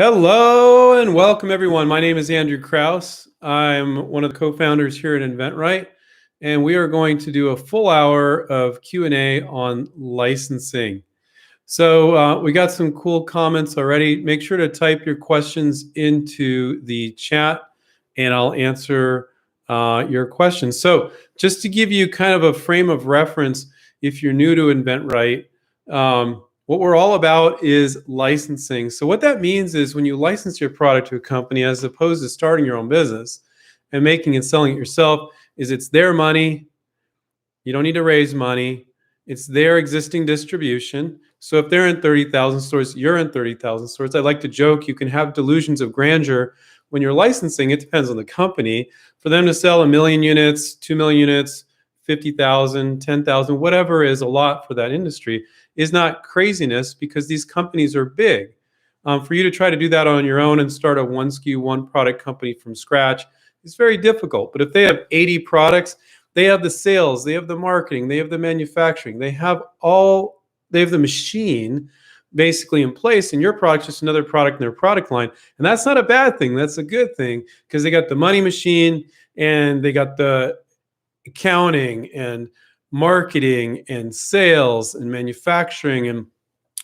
Hello and welcome everyone. My name is Andrew Krauss. I'm one of the co-founders here at inventRight, and we are going to do a full hour of Q&A on licensing. So we got some cool comments already. Make sure to type your questions into the chat and I'll answer your questions. So just to give you kind of a frame of reference, if you're new to inventRight, what we're all about is licensing. So what that means is when you license your product to a company, as opposed to starting your own business and making and selling it yourself, is it's their money. You don't need to raise money. It's their existing distribution. So if they're in 30,000 stores, you're in 30,000 stores. I like to joke, you can have delusions of grandeur when you're licensing. It depends on the company. For them to sell 1 million units, 2 million units, 50,000, 10,000, whatever is a lot for that industry, is not craziness because these companies are big. For you to try to do that on your own and start a one SKU, one product company from scratch is very difficult. But if they have 80 products, they have the sales, they have the marketing, they have the manufacturing, they have the machine basically in place, and your product's just another product in their product line. And that's not a bad thing. That's a good thing because they got the money machine and they got the accounting and marketing and sales and manufacturing, and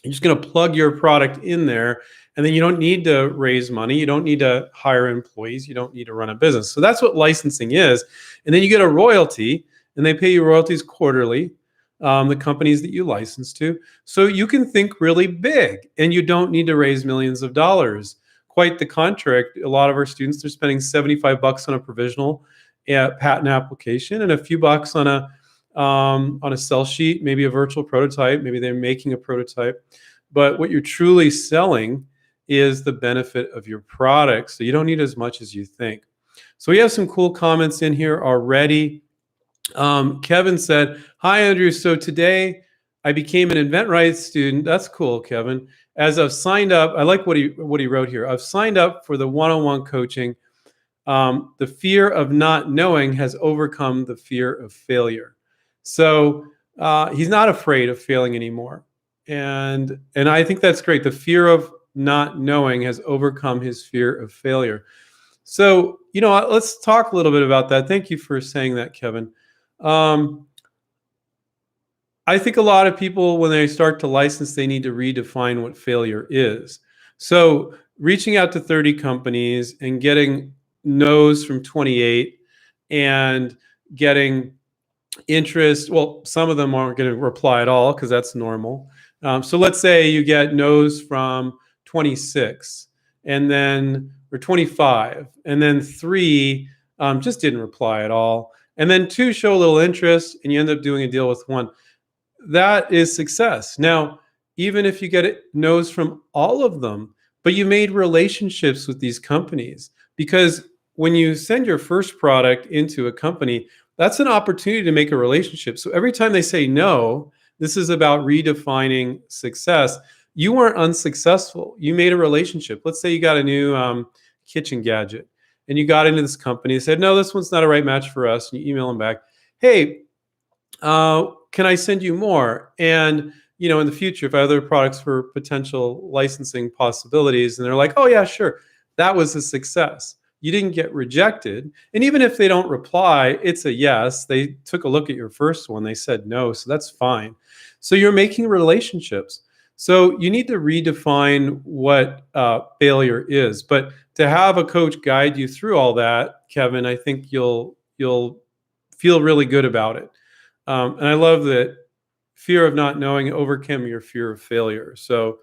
you're just going to plug your product in there, and then you don't need to raise money, you don't need to hire employees, you don't need to run a business. So that's what licensing is. And then you get a royalty, and they pay you royalties quarterly, the companies that you license to. So you can think really big, and you don't need to raise millions of dollars. Quite the contrary. A lot of our students, they're spending $75 on a provisional patent application and a few bucks on a sell sheet, maybe a virtual prototype, maybe they're making a prototype. But what you're truly selling is the benefit of your product. So you don't need as much as you think. So we have some cool comments in here already. Kevin said, "Hi, Andrew. So today I became an inventRight student." That's cool, Kevin. "As I've signed up," I like what he wrote here. "I've signed up for the one-on-one coaching. The fear of not knowing has overcome the fear of failure." So he's not afraid of failing anymore. And I think that's great. The fear of not knowing has overcome his fear of failure. So, let's talk a little bit about that. Thank you for saying that, Kevin. I think a lot of people, when they start to license, they need to redefine what failure is. So reaching out to 30 companies and getting no's from 28 and getting interest, well, some of them aren't going to reply at all because that's normal. So let's say you get no's from 26 and then, or 25, and then 3 just didn't reply at all. And then 2 show a little interest and you end up doing a deal with 1. That is success. Now, even if you get no's from all of them, but you made relationships with these companies, because when you send your first product into a company, that's an opportunity to make a relationship. So every time they say no, this is about redefining success. You weren't unsuccessful. You made a relationship. Let's say you got a new kitchen gadget and you got into this company and said, "No, this one's not a right match for us." And you email them back, "Hey, can I send you more? And in the future, if I have other products for potential licensing possibilities," and they're like, "Oh yeah, sure." That was a success. You didn't get rejected. And even if they don't reply, it's a yes. They took a look at your first one. They said no, so that's fine. So you're making relationships. So you need to redefine what failure is. But to have a coach guide you through all that, Kevin, I think you'll feel really good about it. And I love that fear of not knowing overcome your fear of failure. So,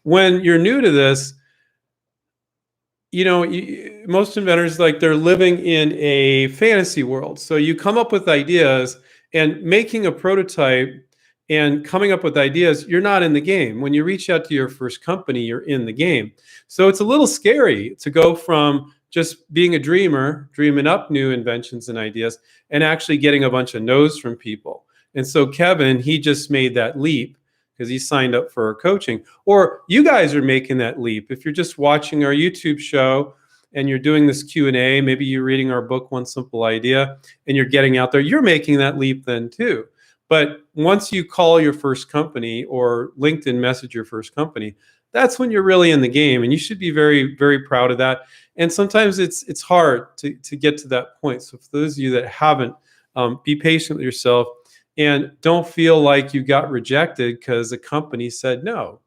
when you're new to this, most inventors, they're living in a fantasy world. So you come up with ideas, and making a prototype and coming up with ideas, you're not in the game. When you reach out to your first company, you're in the game. So it's a little scary to go from just being a dreamer, dreaming up new inventions and ideas, and actually getting a bunch of no's from people. And so Kevin, he just made that leap because he signed up for our coaching. Or you guys are making that leap. If you're just watching our YouTube show and you're doing this Q&A, maybe you're reading our book, One Simple Idea, and you're getting out there, you're making that leap then too. But once you call your first company or LinkedIn message your first company, that's when you're really in the game, and you should be very, very proud of that. And sometimes it's hard to get to that point. So for those of you that haven't, be patient with yourself and don't feel like you got rejected because a company said no.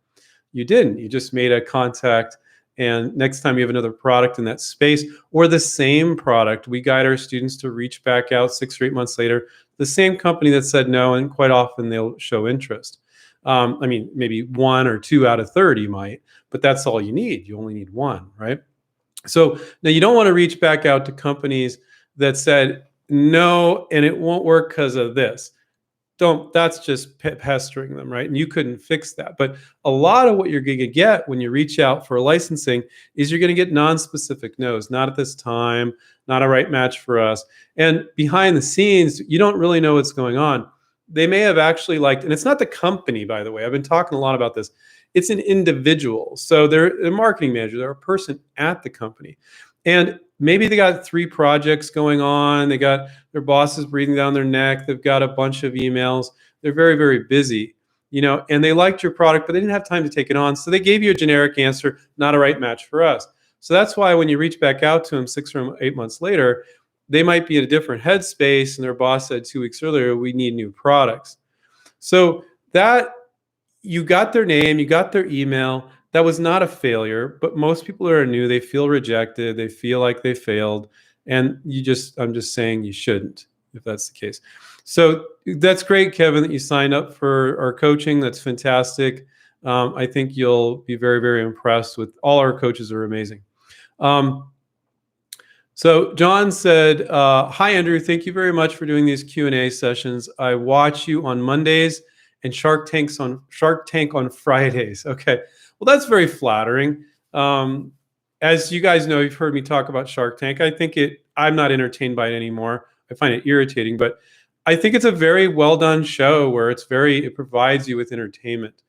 You didn't. You just made a contact. And next time you have another product in that space or the same product, we guide our students to reach back out 6 or 8 months later, the same company that said no, and quite often they'll show interest. I mean, maybe 1 or 2 out of 30 might, but that's all you need. You only need 1, right? So now you don't want to reach back out to companies that said no, and it won't work because of this. That's just pestering them, right? And you couldn't fix that. But a lot of what you're going to get when you reach out for licensing is you're going to get non-specific no's, not at this time, not a right match for us. And behind the scenes, you don't really know what's going on. They may have actually liked, and it's not the company, by the way. I've been talking a lot about this. It's an individual. So they're a marketing manager, they're a person at the company. And maybe they got 3 projects going on. They got their bosses breathing down their neck. They've got a bunch of emails. They're very, very busy, and they liked your product, but they didn't have time to take it on. So they gave you a generic answer, not a right match for us. So that's why when you reach back out to them 6 or 8 months later, they might be in a different headspace, and their boss said 2 weeks earlier, we need new products. So that you got their name, you got their email. That was not a failure, but most people who are new, they feel rejected, they feel like they failed, and I'm just saying you shouldn't, if that's the case. So that's great, Kevin, that you signed up for our coaching. That's fantastic. I think you'll be very, very impressed with all our coaches are amazing. So John said, hi, Andrew, thank you very much for doing these Q&A sessions. I watch you on Mondays and Shark Tank on Fridays. Okay. Well, that's very flattering. As you guys know, you've heard me talk about Shark Tank. I'm not entertained by it anymore. I find it irritating, but I think it's a very well done show where it provides you with entertainment.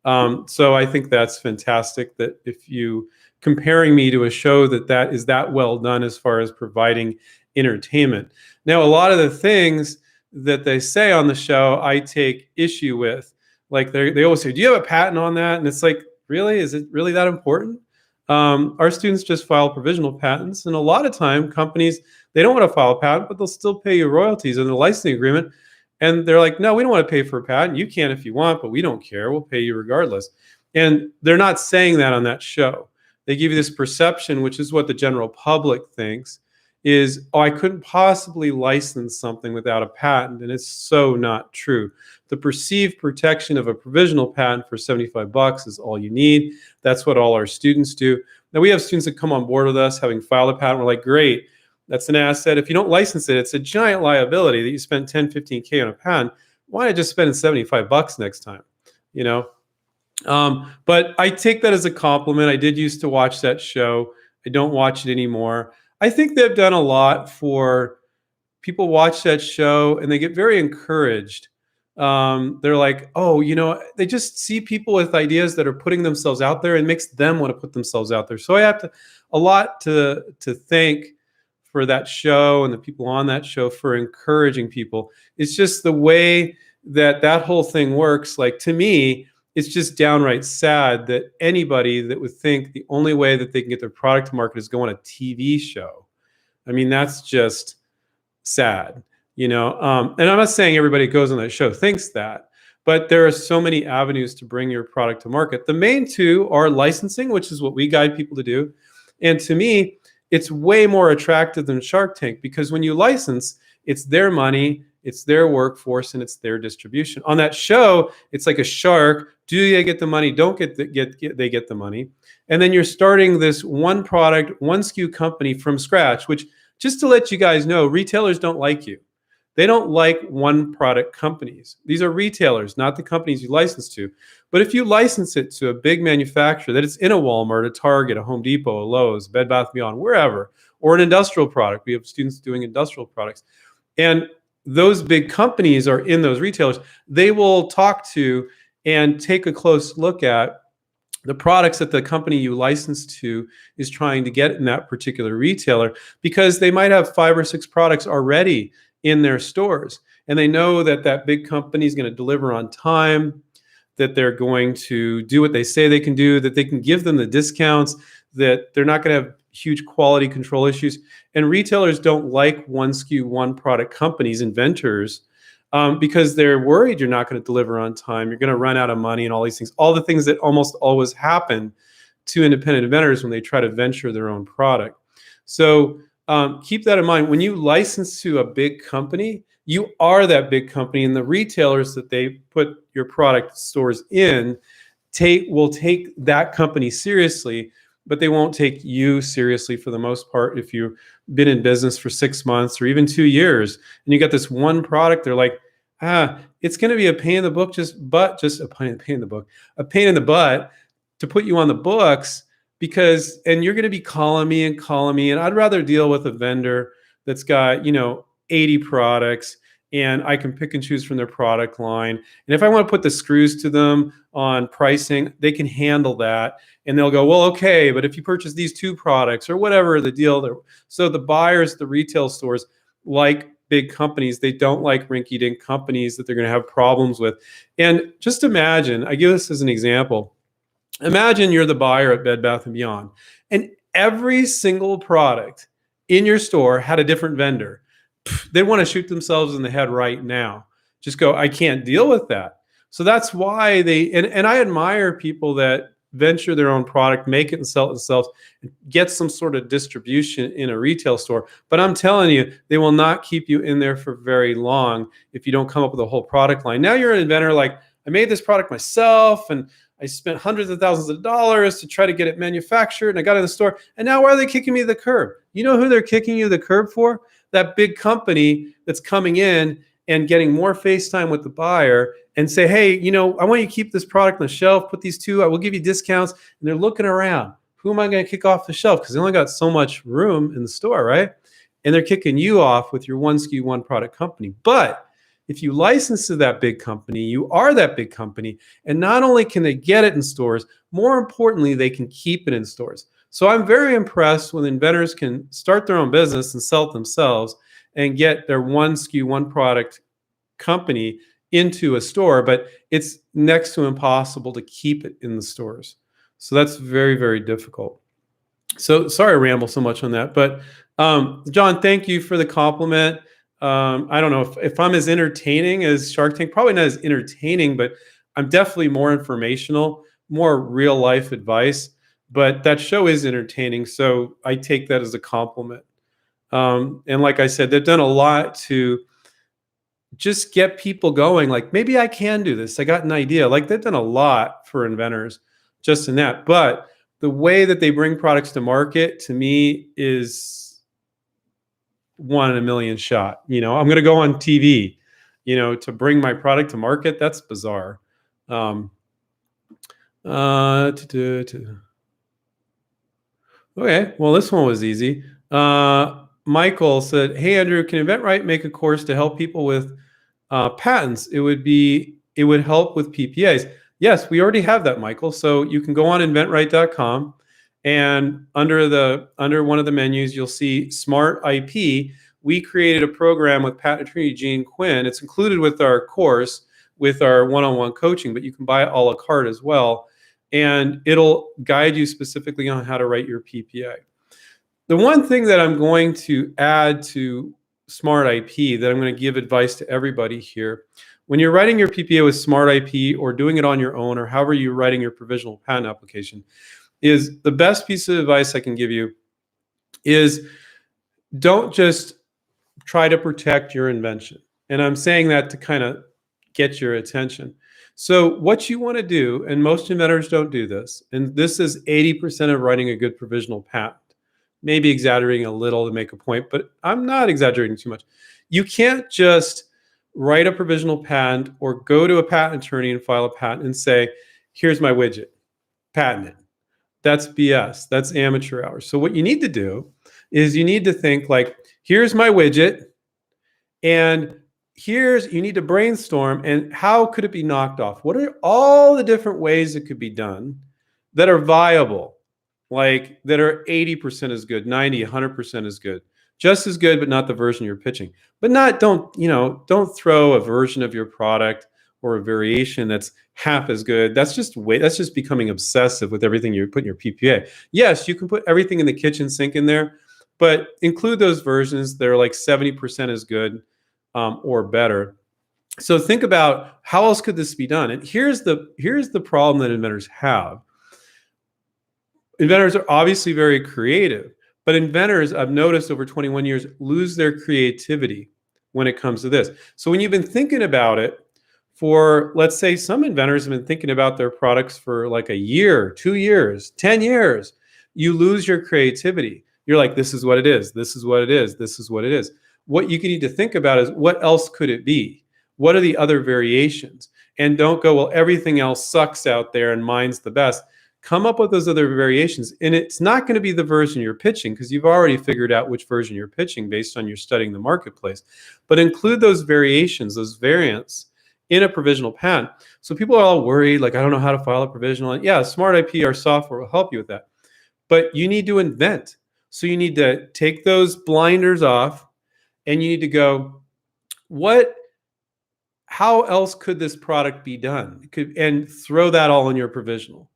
So I think that's fantastic that if you comparing me to a show that is that well done as far as providing entertainment. Now, a lot of the things that they say on the show, I take issue with. Like they always say, do you have a patent on that? And it's like, really? Is it really that important? Our students just file provisional patents, and a lot of time companies, they don't want to file a patent, but they'll still pay you royalties in the licensing agreement. And they're like, no, we don't want to pay for a patent. You can if you want, but we don't care. We'll pay you regardless. And they're not saying that on that show. They give you this perception, which is what the general public thinks, is, oh, I couldn't possibly license something without a patent. And it's so not true. The perceived protection of a provisional patent for $75 is all you need. That's what all our students do. Now, we have students that come on board with us having filed a patent. We're like, great, that's an asset. If you don't license it, it's a giant liability that you spend 10, 15K on a patent. Why not just spend $75 next time? But I take that as a compliment. I did used to watch that show. I don't watch it anymore. I think they've done a lot for people watch that show and they get very encouraged. They're like, oh, they just see people with ideas that are putting themselves out there and makes them want to put themselves out there. So I have a lot to thank for that show and the people on that show for encouraging people. It's just the way that whole thing works. Like, to me, it's just downright sad that anybody that would think the only way that they can get their product to market is go on a TV show. I mean, that's just sad, and I'm not saying everybody who goes on that show thinks that, but there are so many avenues to bring your product to market. The main two are licensing, which is what we guide people to do. And to me, it's way more attractive than Shark Tank, because when you license, it's their money, it's their workforce, and it's their distribution. On that show, it's like a shark. Do they get the money? Don't they get the money? And then you're starting this one product, one SKU company from scratch, which, just to let you guys know, retailers don't like you. They don't like one product companies. These are retailers, not the companies you license to. But if you license it to a big manufacturer that it's in a Walmart, a Target, a Home Depot, a Lowe's, Bed Bath & Beyond, wherever, or an industrial product, we have students doing industrial products, and those big companies are in those retailers, they will talk to and take a close look at the products that the company you license to is trying to get in that particular retailer, because they might have 5 or 6 products already in their stores. and they know that that big company is going to deliver on time, that they're going to do what they say they can do, that they can give them the discounts, that they're not going to have huge quality control issues. And retailers don't like one SKU, one product companies, inventors, because they're worried you're not going to deliver on time, you're going to run out of money, and all these things, all the things that almost always happen to independent inventors when they try to venture their own product. So keep that in mind. When you license to a big company, you are that big company, and the retailers that they put your product stores in will take that company seriously, but they won't take you seriously for the most part. If you've been in business for 6 months or even 2 years, and you got this one product, they're like, it's going to be a pain in the book, a pain in the butt to put you on the books, and you're going to be calling me, and I'd rather deal with a vendor that's got 80 products, and I can pick and choose from their product line. And if I want to put the screws to them on pricing, they can handle that. And they'll go, well, okay, but if you purchase these 2 products or whatever the deal. So the buyers, the retail stores, like big companies. They don't like rinky-dink companies that they're going to have problems with. And just imagine, I give this as an example. Imagine you're the buyer at Bed Bath & Beyond, and every single product in your store had a different vendor. They want to shoot themselves in the head right now. Just go, I can't deal with that. So that's why and I admire people that venture their own product, make it and sell it themselves, and get some sort of distribution in a retail store. But I'm telling you, they will not keep you in there for very long if you don't come up with a whole product line. Now you're an inventor, like, I made this product myself, and I spent hundreds of thousands of dollars to try to get it manufactured, and I got it in the store, and now why are they kicking me to the curb? You know who they're kicking you to the curb for? That big company that's coming in and getting more face time with the buyer and say, hey, I want you to keep this product on the shelf, put these 2, I will give you discounts. And they're looking around. Who am I going to kick off the shelf? Because they only got so much room in the store, right? And they're kicking you off with your one SKU, one product company. But if you license to that big company, you are that big company. And not only can they get it in stores, more importantly, they can keep it in stores. So I'm very impressed when inventors can start their own business and sell it themselves and get their one SKU, one product company into a store, but it's next to impossible to keep it in the stores. So that's very, very difficult. So sorry I ramble so much on that, but John, thank you for the compliment. I don't know if I'm as entertaining as Shark Tank, probably not as entertaining, but I'm definitely more informational, more real life advice, but that show is entertaining. So I take that as a compliment. And like I said, they've done a lot to just get people going. Like, maybe I can do this. I got an idea. Like, they've done a lot for inventors just in that. But the way that they bring products to market, to me, is 1 in a million shot. I'm going to go on TV, to bring my product to market. That's bizarre. Okay, well, this one was easy. Michael said, hey, Andrew, can inventRight make a course to help people with patents? It would help with PPAs. Yes, we already have that, Michael. So you can go on inventRight.com, and under one of the menus, you'll see Smart IP. We created a program with patent attorney Gene Quinn. It's included with our course, with our one-on-one coaching, but you can buy it a la carte as well. And it'll guide you specifically on how to write your PPA. The one thing that I'm going to add to Smart IP, that I'm going to give advice to everybody here, when you're writing your PPA with Smart IP or doing it on your own, or however you're writing your provisional patent application, is the best piece of advice I can give you is don't just try to protect your invention. And I'm saying that to kind of get your attention. So what you want to do, and most inventors don't do this, and this is 80% of writing a good provisional patent, maybe exaggerating a little to make a point, but I'm not exaggerating too much. You can't just write a provisional patent or go to a patent attorney and file a patent and say, here's my widget, patent it. That's BS. That's amateur hour. So what you need to do is you need to think like, here's my widget, and you need to brainstorm, and how could it be knocked off? What are all the different ways it could be done that are viable, like that are 80% as good, 90, 100% as good? Just as good, but not the version you're pitching. But don't throw a version of your product or a variation that's half as good. That's just becoming obsessive with everything you put in your PPA. Yes, you can put everything in the kitchen sink in there, but include those versions that are like 70% as good or better. So think about how else could this be done? And here's the problem that inventors have. Inventors are obviously very creative, but inventors, I've noticed over 21 years, lose their creativity when it comes to this. So when you've been thinking about it for, let's say some inventors have been thinking about their products for like a year, 2 years, 10 years, you lose your creativity. You're like, this is what it is. This is what it is. This is what it is. What you need to think about is, what else could it be? What are the other variations? And don't go, well, everything else sucks out there and mine's the best. Come up with those other variations. And it's not going to be the version you're pitching, because you've already figured out which version you're pitching based on your studying the marketplace. But include those variations, those variants in a provisional patent. So people are all worried, like, I don't know how to file a provisional. Yeah, Smart IP, our software, will help you with that. But you need to invent. So you need to take those blinders off and you need to go, how else could this product be done? And throw that all in your provisional.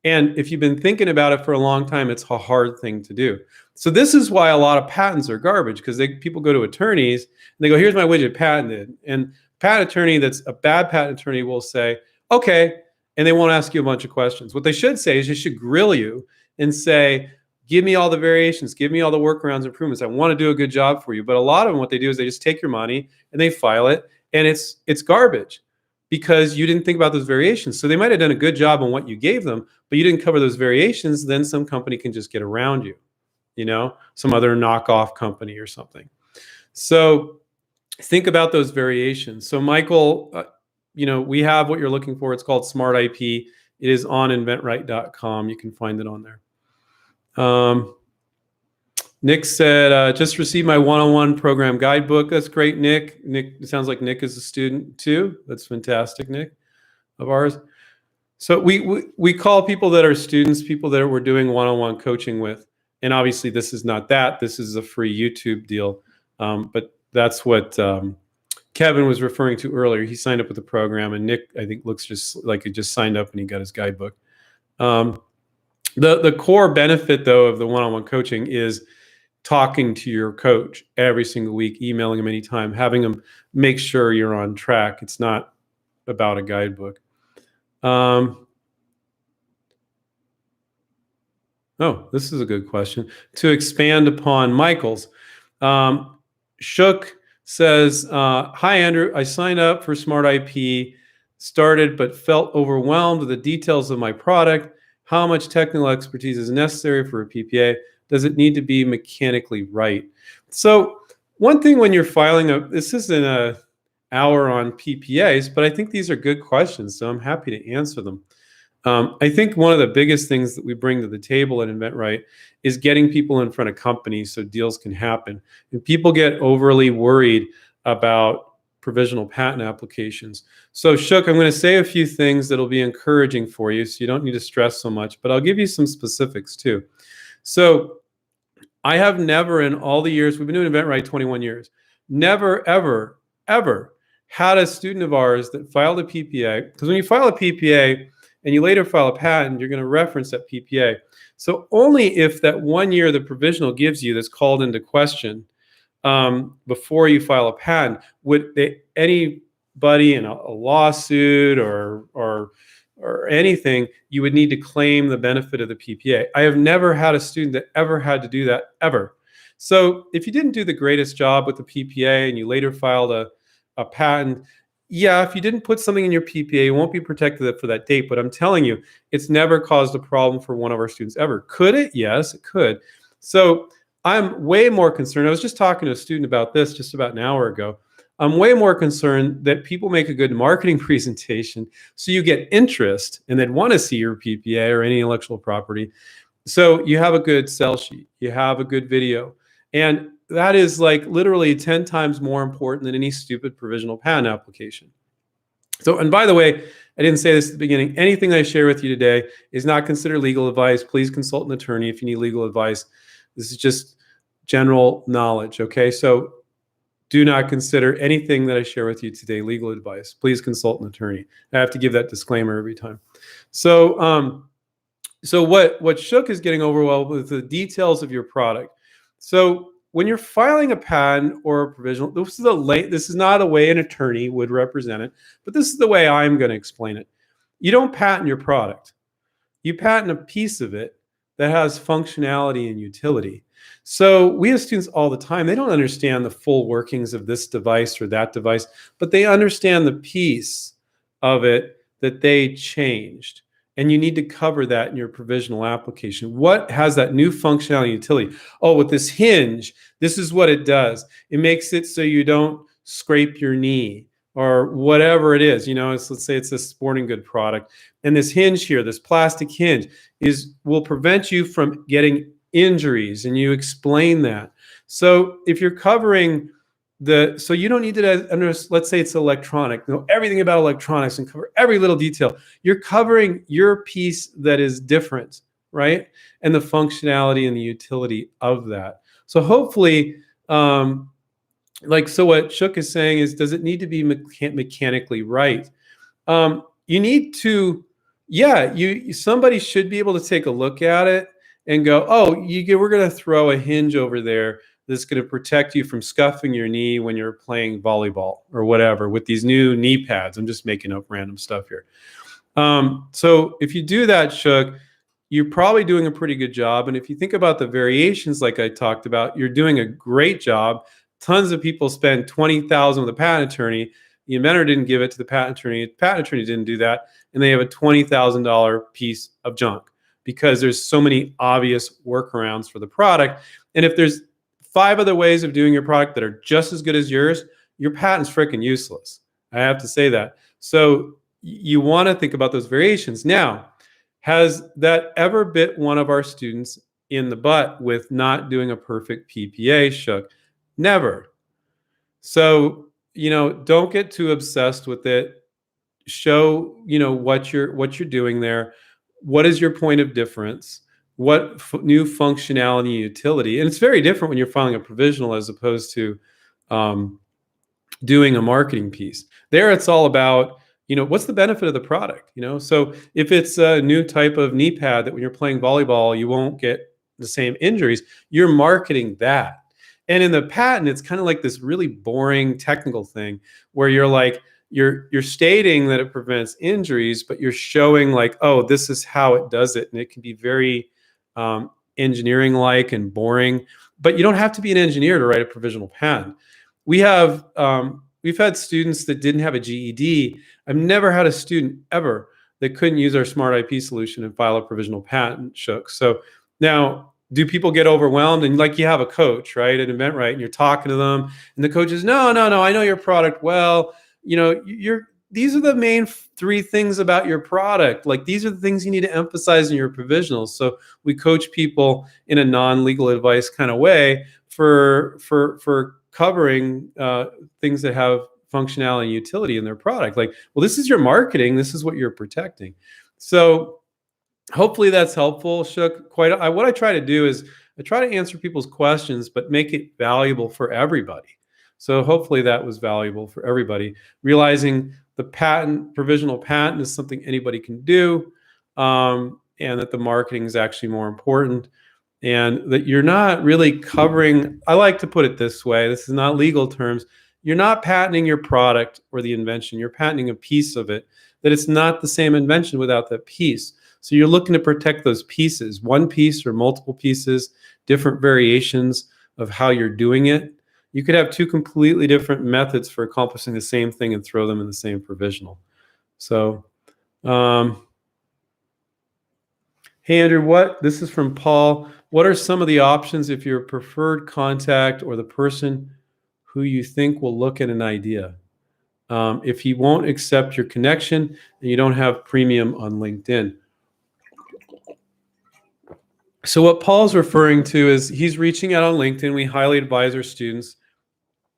And if you've been thinking about it for a long time, it's a hard thing to do. So this is why a lot of patents are garbage, because people go to attorneys and they go, here's my widget patented. And patent attorney that's a bad patent attorney will say, okay, and they won't ask you a bunch of questions. What they should say is, they should grill you and say, give me all the variations, give me all the workarounds, improvements. I want to do a good job for you. But a lot of them, what they do is they just take your money and they file it, and it's garbage, because you didn't think about those variations. So they might have done a good job on what you gave them, but you didn't cover those variations. Then some company can just get around you, some other knockoff company or something. So think about those variations. So Michael, we have what you're looking for. It's called Smart IP. It is on inventRight.com. You can find it on there. Nick said, just received my OneonOne Program guidebook. That's great, Nick. Nick, it sounds like Nick is a student too. That's fantastic, Nick, of ours. So we call people that are students, people that we're doing one-on-one coaching with. And obviously this is not that. This is a free YouTube deal. But that's what Kevin was referring to earlier. He signed up with the program, and Nick, I think, looks just like he just signed up and he got his guidebook. The core benefit, though, of the one-on-one coaching is talking to your coach every single week, emailing him anytime, having him make sure you're on track. It's not about a guidebook. Oh, this is a good question. To expand upon Michael's, Shook says, hi, Andrew. I signed up for Smart IP, started, but felt overwhelmed with the details of my product. How much technical expertise is necessary for a PPA? Does it need to be mechanically right? So one thing when you're filing this isn't an hour on PPAs, but I think these are good questions, so I'm happy to answer them. I think one of the biggest things that we bring to the table at inventRight is getting people in front of companies so deals can happen. And people get overly worried about provisional patent applications. So Shook, I'm going to say a few things that'll be encouraging for you, so you don't need to stress so much, but I'll give you some specifics too. So I have never, in all the years, we've been doing inventRight 21 years, never, ever, ever had a student of ours that filed a PPA, because when you file a PPA and you later file a patent, you're going to reference that PPA. So only if that 1 year the provisional gives you that's called into question before you file a patent, would anybody in a lawsuit or anything, you would need to claim the benefit of the PPA. I have never had a student that ever had to do that, ever. So if you didn't do the greatest job with the PPA and you later filed a patent, yeah, if you didn't put something in your PPA, you won't be protected for that date. But I'm telling you, it's never caused a problem for one of our students ever. Could it? Yes, it could. So I'm way more concerned. I was just talking to a student about this just about an hour ago. I'm way more concerned that people make a good marketing presentation so you get interest and they'd want to see your PPA or any intellectual property. So you have a good sell sheet, you have a good video. And that is like literally 10 times more important than any stupid provisional patent application. So, and by the way, I didn't say this at the beginning, anything I share with you today is not considered legal advice. Please consult an attorney if you need legal advice. This is just general knowledge, okay? So do not consider anything that I share with you today legal advice. Please consult an attorney. I have to give that disclaimer every time. So, so what Shook is getting overwhelmed with the details of your product. So when you're filing a patent or a provisional, this is not a way an attorney would represent it, but this is the way I'm going to explain it. You don't patent your product. You patent a piece of it that has functionality and utility. So we have students all the time, they don't understand the full workings of this device or that device, but they understand the piece of it that they changed. And you need to cover that in your provisional application. What has that new functionality and utility? Oh, with this hinge, this is what it does. It makes it so you don't scrape your knee or whatever it is. Let's say it's a sporting good product. And this hinge here, this plastic hinge, will prevent you from getting injuries, and you explain that. So if you're covering so you don't need to, let's say it's electronic, know everything about electronics and cover every little detail. You're covering your piece that is different, right? And the functionality and the utility of that. So hopefully, so what Shook is saying is, does it need to be mechanically right? You need to, somebody should be able to take a look at it and go, oh, we're going to throw a hinge over there that's going to protect you from scuffing your knee when you're playing volleyball or whatever with these new knee pads. I'm just making up random stuff here. So if you do that, Shook, you're probably doing a pretty good job. And if you think about the variations like I talked about, you're doing a great job. Tons of people spend $20,000 with a patent attorney. The inventor didn't give it to the patent attorney. The patent attorney didn't do that. And they have a $20,000 piece of junk because there's so many obvious workarounds for the product. And if there's 5 other ways of doing your product that are just as good as yours, your patent's freaking useless. I have to say that. So you want to think about those variations. Now, has that ever bit one of our students in the butt with not doing a perfect PPA, Shook? Never. So, don't get too obsessed with it. Show, what you're doing there. What is your point of difference? What new functionality and utility? And it's very different when you're filing a provisional as opposed to doing a marketing piece. There, it's all about, what's the benefit of the product? So if it's a new type of knee pad that when you're playing volleyball, you won't get the same injuries, you're marketing that. And in the patent, it's kind of like this really boring technical thing where you're like, you're stating that it prevents injuries, but you're showing like, oh, this is how it does it. And it can be very engineering-like and boring, but you don't have to be an engineer to write a provisional patent. We've had students that didn't have a GED. I've never had a student ever that couldn't use our smart IP solution and file a provisional patent, Shook. So now, do people get overwhelmed? And like you have a coach, right, at inventRight, and you're talking to them, and the coach is, no, I know your product well. These are the main 3 things about your product. Like, these are the things you need to emphasize in your provisionals. So we coach people in a non-legal advice kind of way for covering things that have functionality and utility in their product. Like, well, this is your marketing. This is what you're protecting. So hopefully that's helpful, Shook. What I try to do is I try to answer people's questions, but make it valuable for everybody. So hopefully that was valuable for everybody. Realizing the provisional patent is something anybody can do, and that the marketing is actually more important, and that you're not really covering, I like to put it this way, this is not legal terms, you're not patenting your product or the invention, you're patenting a piece of it, that it's not the same invention without that piece. So you're looking to protect those pieces, one piece or multiple pieces, different variations of how you're doing it. You could have 2 completely different methods for accomplishing the same thing and throw them in the same provisional. So, hey Andrew, this is from Paul. What are some of the options if your preferred contact or the person who you think will look at an idea? If he won't accept your connection and you don't have premium on LinkedIn. So what Paul's referring to is he's reaching out on LinkedIn. We highly advise our students.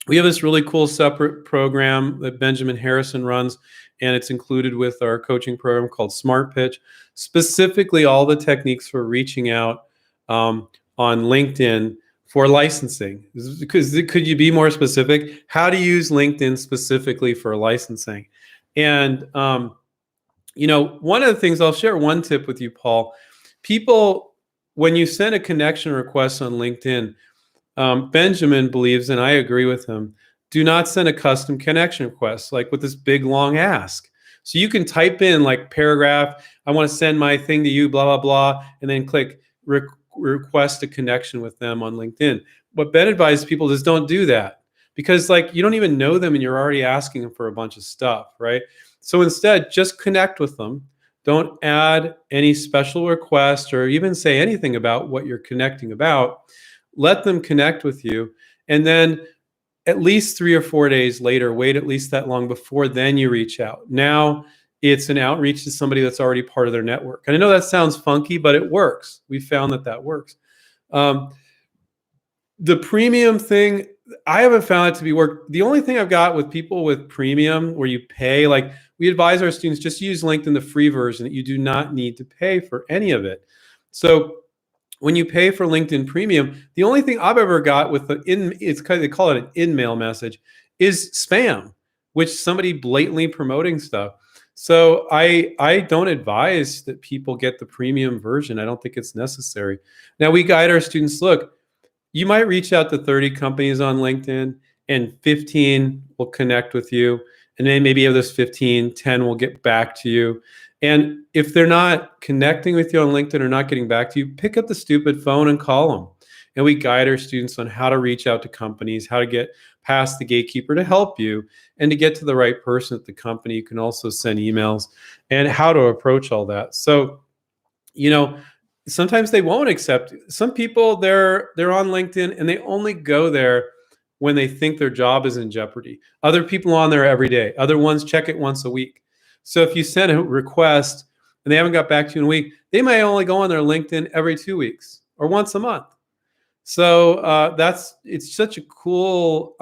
We have this really cool separate program that Benjamin Harrison runs, and it's included with our coaching program called Smart Pitch. Specifically, all the techniques for reaching out on LinkedIn for licensing. Because could you be more specific? How to use LinkedIn specifically for licensing? And one of the things, I'll share one tip with you, Paul. People, when you send a connection request on LinkedIn, Benjamin believes, and I agree with him, do not send a custom connection request like with this big long ask. So you can type in like paragraph, I want to send my thing to you, blah, blah, blah, and then click request a connection with them on LinkedIn. What Ben advises people is don't do that, because like you don't even know them and you're already asking them for a bunch of stuff, right? So instead, just connect with them. Don't add any special request or even say anything about what you're connecting about. Let them connect with you. And then at least 3 or 4 days later, wait at least that long before then you reach out. Now it's an outreach to somebody that's already part of their network. And I know that sounds funky, but it works. We found that works. The premium thing, I haven't found it to be work. The only thing I've got with people with premium where you pay, like we advise our students just use LinkedIn, the free version, that you do not need to pay for any of it. So when you pay for LinkedIn Premium, the only thing I've ever got with they call it an in-mail message, is spam, which somebody blatantly promoting stuff. So I don't advise that people get the premium version. I don't think it's necessary. Now we guide our students, look, you might reach out to 30 companies on LinkedIn and 15 will connect with you. And then maybe of those 15, 10 will get back to you. And if they're not connecting with you on LinkedIn or not getting back to you, pick up the stupid phone and call them. And we guide our students on how to reach out to companies, how to get past the gatekeeper to help you, and to get to the right person at the company. You can also send emails and how to approach all that. So, sometimes they won't accept. Some people, they're on LinkedIn and they only go there when they think their job is in jeopardy. Other people on there every day. Other ones check it once a week. So if you send a request and they haven't got back to you in a week, they may only go on their LinkedIn every 2 weeks or once a month. So it's such a cool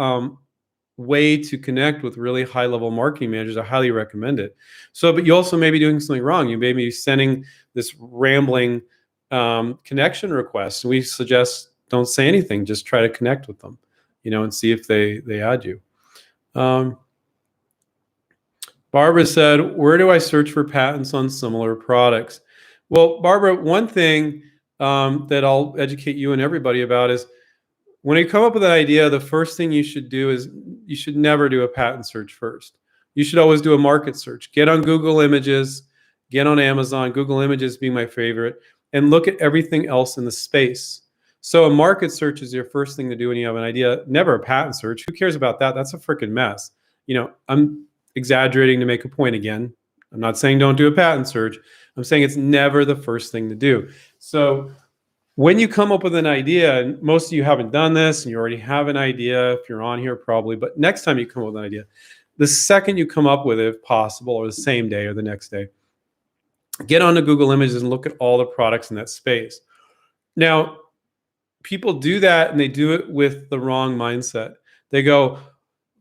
way to connect with really high-level marketing managers. I highly recommend it. So, but you also may be doing something wrong. You may be sending this rambling connection request. We suggest don't say anything. Just try to connect with them, and see if they add you. Barbara said, where do I search for patents on similar products? Well, Barbara, one thing that I'll educate you and everybody about is when you come up with an idea, the first thing you should do is you should never do a patent search first. You should always do a market search. Get on Google Images, get on Amazon, Google Images being my favorite, and look at everything else in the space. So a market search is your first thing to do when you have an idea. Never a patent search. Who cares about that? That's a freaking mess. I'm exaggerating to make a point again. I'm not saying don't do a patent search. I'm saying it's never the first thing to do. So when you come up with an idea, and most of you haven't done this and you already have an idea, if you're on here probably, but next time you come up with an idea, the second you come up with it, if possible, or the same day or the next day, get onto Google Images and look at all the products in that space. Now, people do that and they do it with the wrong mindset. They go,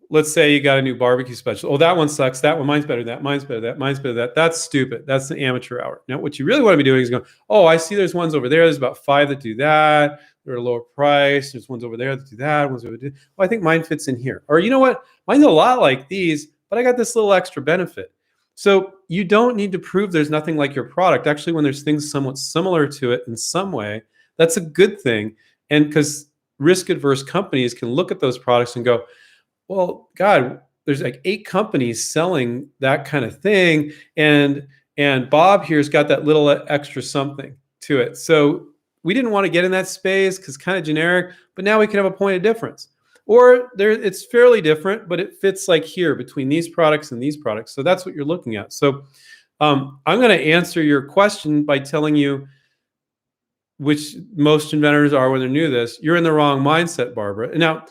let's say you got a new barbecue special. Oh, that one sucks. That one, mine's better than that. Mine's better than that. Mine's better than that. That's stupid. That's an amateur hour. Now, what you really want to be doing is going, oh, I see there's ones over there. There's about 5 that do that. They're a lower price. There's ones over there that do that. Ones over there. Well, I think mine fits in here. Or you know what? Mine's a lot like these, but I got this little extra benefit. So you don't need to prove there's nothing like your product. Actually, when there's things somewhat similar to it in some way, that's a good thing. And because risk-averse companies can look at those products and go, well, God, there's like 8 companies selling that kind of thing, and Bob here's got that little extra something to it. So we didn't want to get in that space because it's kind of generic, but now we can have a point of difference. Or it's fairly different, but it fits like here between these products and these products. So that's what you're looking at. So I'm going to answer your question by telling you, which most inventors are when they're new to this, you're in the wrong mindset, Barbara. And now,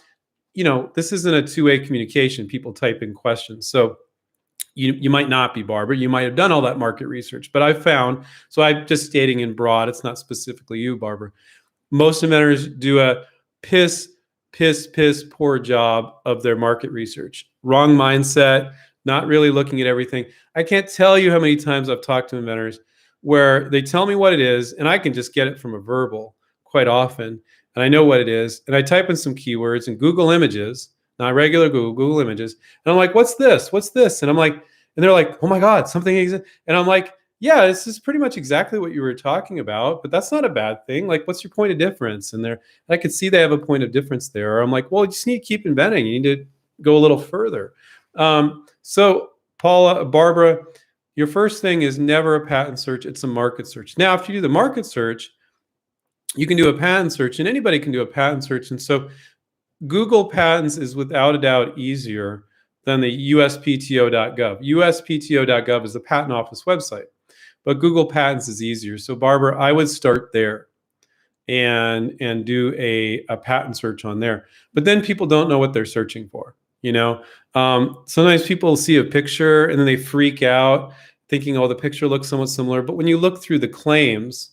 this isn't a two-way communication. People type in questions. So you might not be, Barbara. You might have done all that market research. But I've found, so I'm just stating in broad, it's not specifically you, Barbara. Most inventors do a piss poor job of their market research. Wrong mindset, not really looking at everything. I can't tell you how many times I've talked to inventors where they tell me what it is, and I can just get it from a verbal quite often. and I know what it is, and I type in some keywords in Google Images, not regular Google, Google Images, and I'm like, what's this? What's this? And I'm like, and they're like, oh my God, something exists. And I'm like, yeah, this is pretty much exactly what you were talking about, but that's not a bad thing. Like, what's your point of difference? And I could see they have a point of difference there. Or I'm like, well, you just need to keep inventing. You need to go a little further. So Paula, Barbara, your first thing is never a patent search. It's a market search. Now, if you do the market search, you can do a patent search, and anybody can do a patent search. And so Google Patents is without a doubt easier than the USPTO.gov. USPTO.gov is the Patent Office website, but Google Patents is easier. So Barbara, I would start there and do a patent search on there. But then people don't know what they're searching for. Sometimes people see a picture and then they freak out thinking, oh, the picture looks somewhat similar. But when you look through the claims,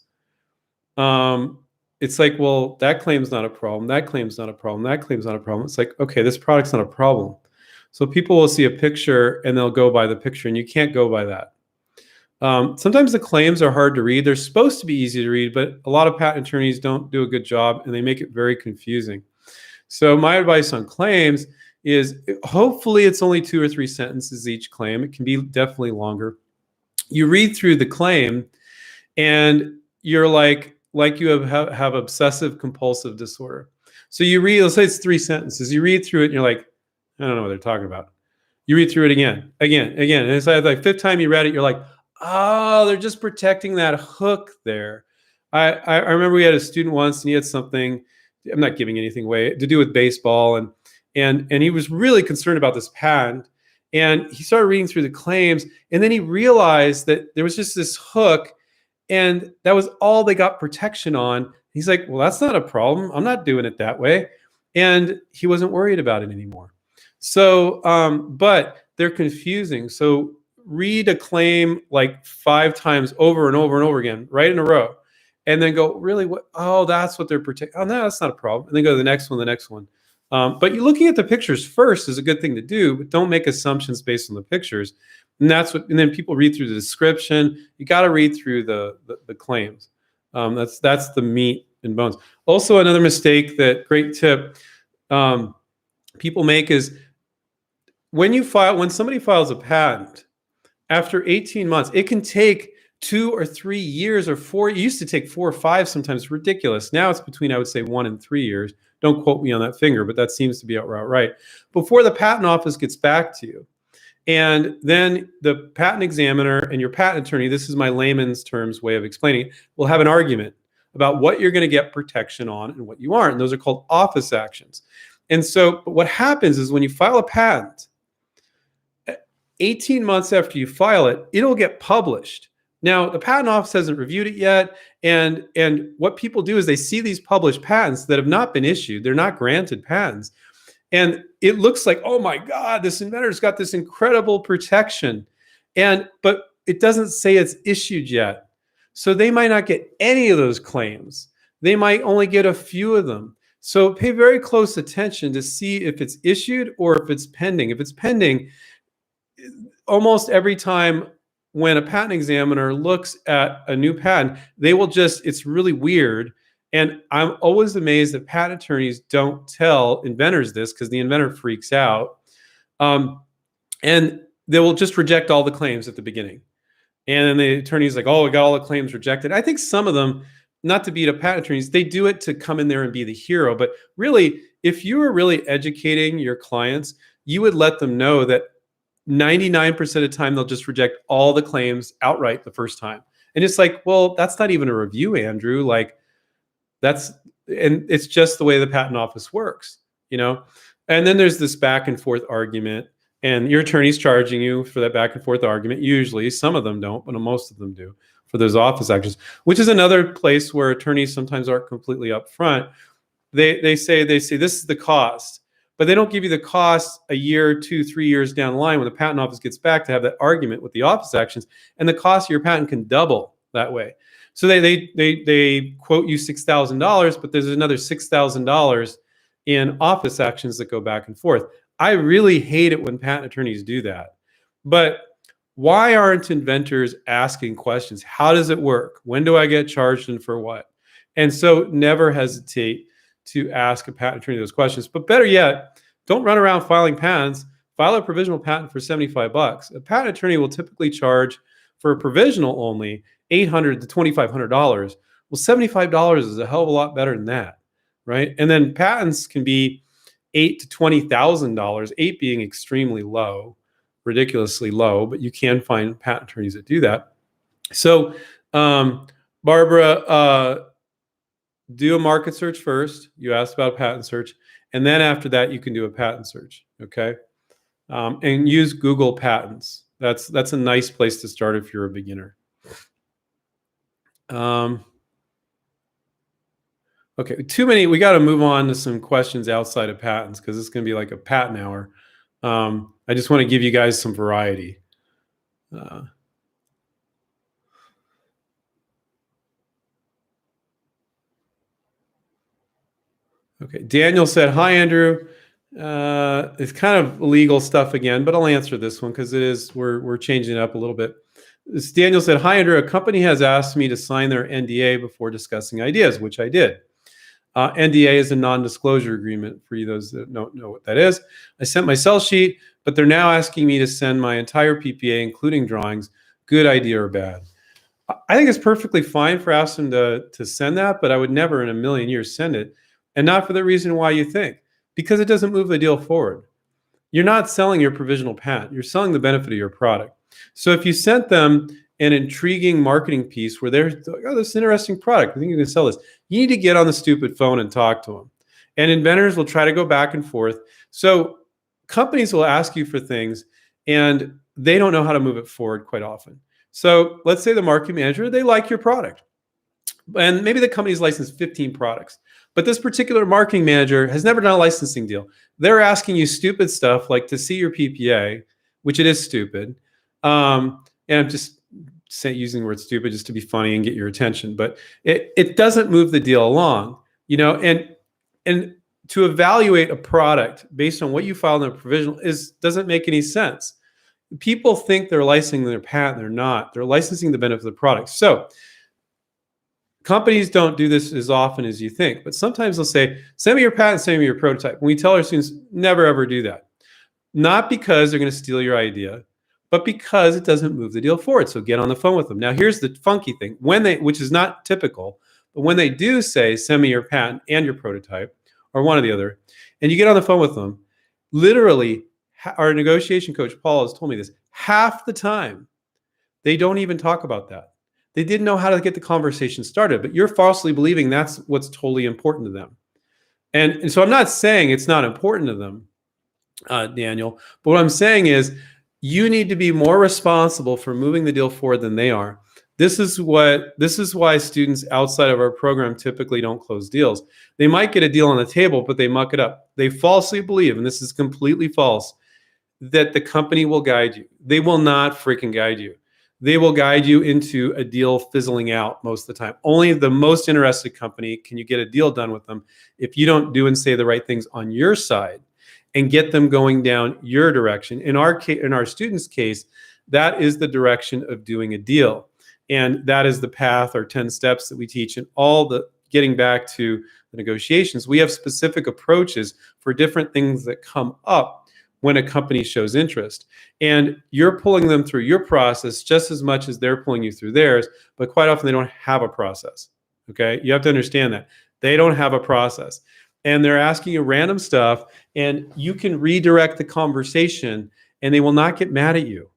it's like, well, that claim's not a problem. That claim's not a problem. That claim's not a problem. It's like, okay, this product's not a problem. So people will see a picture and they'll go by the picture, and you can't go by that. Sometimes the claims are hard to read. They're supposed to be easy to read, but a lot of patent attorneys don't do a good job, and they make it very confusing. So my advice on claims is hopefully it's only 2 or 3 sentences each claim. It can be definitely longer. You read through the claim and you're like you have obsessive compulsive disorder. So you read, let's say it's 3 sentences. You read through it and you're like, I don't know what they're talking about. You read through it again. And it's like 5th time you read it, you're like, oh, they're just protecting that hook there. I remember we had a student once, and he had something, I'm not giving anything away, to do with baseball, and he was really concerned about this patent, and he started reading through the claims, and then he realized that there was just this hook, and that was all they got protection on. He's like, well, that's not a problem. I'm not doing it that way. And he wasn't worried about it anymore. So, but they're confusing. So read a claim like 5 times over and over and over again, right in a row, and then go, really, what? Oh, that's what they're protecting. Oh, no, that's not a problem. And then go to the next one, the next one. But you looking at the pictures first is a good thing to do, but don't make assumptions based on the pictures. And then people read through the description. You got to read through the claims. That's the meat and bones. Also, another mistake, great tip people make is when somebody files a patent, after 18 months, it can take 2 or 3 years or 4. It used to take 4 or 5, sometimes ridiculous. Now it's between, I would say, 1 and 3 years. Don't quote me on that figure, but that seems to be outright right. Before the patent office gets back to you. And then the patent examiner and your patent attorney, this is my layman's terms way of explaining it, will have an argument about what you're going to get protection on and what you aren't. And those are called office actions. And so what happens is when you file a patent, 18 months after you file it, it'll get published. Now, the patent office hasn't reviewed it yet. And what people do is they see these published patents that have not been issued. They're not granted patents. And it looks like, oh my God, this inventor's got this incredible protection. But it doesn't say it's issued yet. So they might not get any of those claims. They might only get a few of them. So pay very close attention to see if it's issued or if it's pending. If it's pending, almost every time when a patent examiner looks at a new patent, it's really weird. And I'm always amazed that patent attorneys don't tell inventors this, because the inventor freaks out. And they will just reject all the claims at the beginning. And then the attorney's like, oh, we got all the claims rejected. I think some of them, not to beat up patent attorneys, they do it to come in there and be the hero. But really, if you are really educating your clients, you would let them know that 99% of the time, they'll just reject all the claims outright the first time. And it's like, well, that's not even a review, Andrew. Like, and it's just the way the patent office works, And then there's this back and forth argument, and your attorney's charging you for that back and forth argument. Usually, some of them don't, but most of them do, for those office actions, which is another place where attorneys sometimes aren't completely upfront. They say this is the cost, but they don't give you the cost a year, 2, 3 years down the line when the patent office gets back to have that argument with the office actions, and the cost of your patent can double that way. So they quote you $6,000, but there's another $6,000 in office actions that go back and forth. I really hate it when patent attorneys do that. But why aren't inventors asking questions? How does it work? When do I get charged and for what? And so never hesitate to ask a patent attorney those questions. But better yet, don't run around filing patents. File a provisional patent for $75. A patent attorney will typically charge for a provisional only $800 to $2,500. Well, $75 is a hell of a lot better than that, right? And then patents can be $8,000 to $20,000, 8 being extremely low, ridiculously low, but you can find patent attorneys that do that. So, Barbara, do a market search first. You asked about a patent search, and then after that, you can do a patent search. Okay, and use Google Patents. That's a nice place to start if you're a beginner. Okay, too many. We got to move on to some questions outside of patents because it's going to be like a patent hour. I just want to give you guys some variety. Okay, Daniel said, "Hi, Andrew. It's kind of legal stuff again, but I'll answer this one because it is we're changing it up a little bit." Daniel said, "Hi, Andrew. A company has asked me to sign their NDA before discussing ideas, which I did. NDA is a non-disclosure agreement for you those that don't know what that is. I sent my sell sheet, but they're now asking me to send my entire PPA, including drawings. Good idea or bad?" I think it's perfectly fine for asking them to send that, but I would never in a million years send it. And not for the reason why you think, because it doesn't move the deal forward. You're not selling your provisional patent. You're selling the benefit of your product. So if you sent them an intriguing marketing piece where they're like, "Oh, this is an interesting product. I think you can sell this." You need to get on the stupid phone and talk to them. And inventors will try to go back and forth. So companies will ask you for things and they don't know how to move it forward quite often. So let's say the marketing manager, they like your product. And maybe the company's licensed 15 products. But this particular marketing manager has never done a licensing deal. They're asking you stupid stuff like to see your PPA, which it is stupid. And I'm just using the word stupid just to be funny and get your attention. But it doesn't move the deal along, and to evaluate a product based on what you filed in a provisional doesn't make any sense. People think they're licensing their patent. They're not. They're licensing the benefit of the product. So companies don't do this as often as you think, but sometimes they'll say, "Send me your patent, send me your prototype." And we tell our students, never ever do that. Not because they're going to steal your idea, but because it doesn't move the deal forward. So get on the phone with them. Now, here's the funky thing. Which is not typical, but when they do say, "Send me your patent and your prototype," or one or the other, and you get on the phone with them, literally, our negotiation coach, Paul, has told me this, half the time, they don't even talk about that. They didn't know how to get the conversation started, but you're falsely believing that's what's totally important to them. And so I'm not saying it's not important to them, Daniel, but what I'm saying is you need to be more responsible for moving the deal forward than they are. This is why students outside of our program typically don't close deals. They might get a deal on the table, but they muck it up. They falsely believe, and this is completely false, that the company will guide you. They will not freaking guide you. They will guide you into a deal fizzling out most of the time. Only the most interested company can you get a deal done with them if you don't do and say the right things on your side and get them going down your direction. In our students' case, that is the direction of doing a deal. And that is the path or 10 steps that we teach. And all the getting back to the negotiations, we have specific approaches for different things that come up when a company shows interest. And you're pulling them through your process just as much as they're pulling you through theirs, but quite often they don't have a process. Okay? You have to understand that. They don't have a process. And they're asking you random stuff, and you can redirect the conversation, and they will not get mad at you.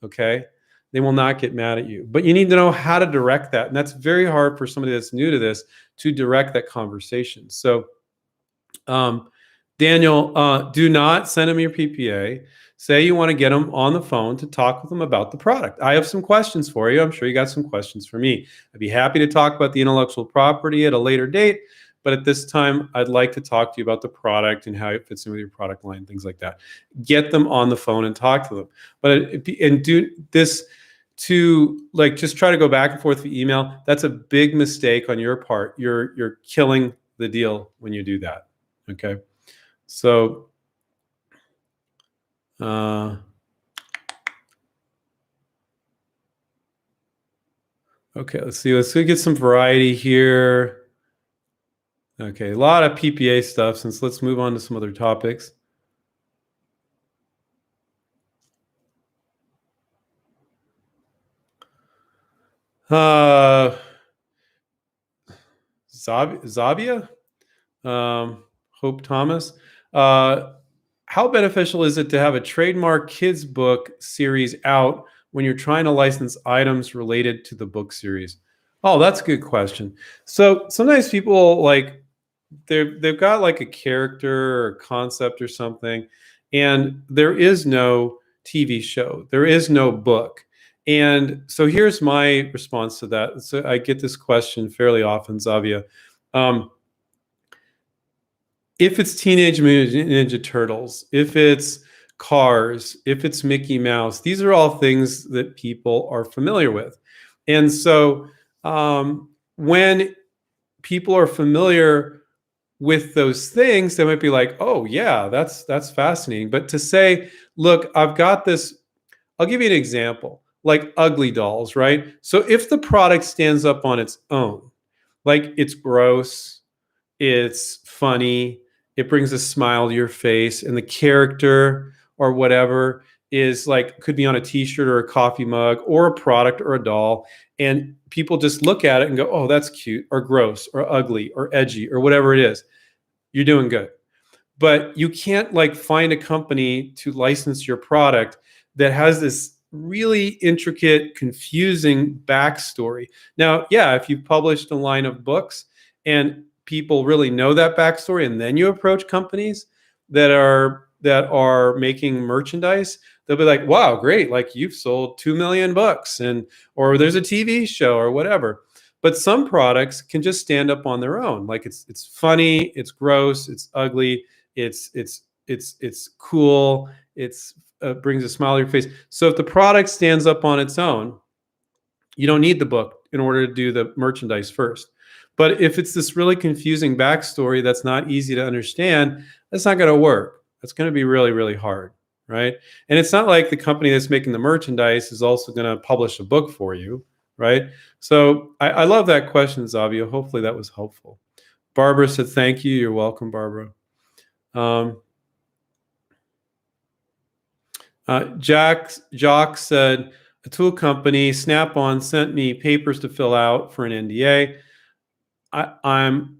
Okay? They will not get mad at you. But you need to know how to direct that. And that's very hard for somebody that's new to this to direct that conversation. So, Daniel, do not send them your PPA. Say you want to get them on the phone to talk with them about the product. I have some questions for you. I'm sure you got some questions for me. I'd be happy to talk about the intellectual property at a later date, but at this time, I'd like to talk to you about the product and how it fits in with your product line, things like that. Get them on the phone and talk to them. And do this to just try to go back and forth via email. That's a big mistake on your part. You're killing the deal when you do that. Okay. So, okay, let's see. Let's get some variety here. Okay, a lot of PPA stuff, since let's move on to some other topics. Uh, Zabia? Hope Thomas. Uh, how beneficial is it to have a trademark kids book series out when you're trying to license items related to the book series? Oh, that's a good question. So sometimes people like they've got like a character or concept or something, and there is no TV show, there is no book. And so here's my response to that. So I get this question fairly often, Zavia. Um, if it's Teenage Mutant Ninja Turtles, if it's Cars, if it's Mickey Mouse, these are all things that people are familiar with. And so when people are familiar with those things, they might be like, oh yeah, that's fascinating. But to say, look, I've got this, I'll give you an example, like Ugly Dolls, right? So if the product stands up on its own, like it's gross, it's funny, it brings a smile to your face, and the character or whatever is like, could be on a t-shirt or a coffee mug or a product or a doll, and people just look at it and go, oh, that's cute or gross or ugly or edgy or whatever it is, you're doing good. But you can't like find a company to license your product that has this really intricate, confusing backstory. Now, yeah, if you've published a line of books and people really know that backstory, and then you approach companies that are making merchandise, they'll be like, wow, great, like you've sold 2 million books, and or there's a TV show or whatever. But some products can just stand up on their own. Like it's funny, it's gross, it's ugly, it's cool, it's brings a smile to your face. So if the product stands up on its own, you don't need the book in order to do the merchandise first. But if it's this really confusing backstory that's not easy to understand, that's not going to work. That's going to be really, really hard, right? And it's not like the company that's making the merchandise is also going to publish a book for you, right? So I love that question, Zavia. Hopefully that was helpful. Barbara said, thank you. You're welcome, Barbara. Jock said, a tool company, Snap-on, sent me papers to fill out for an NDA. Am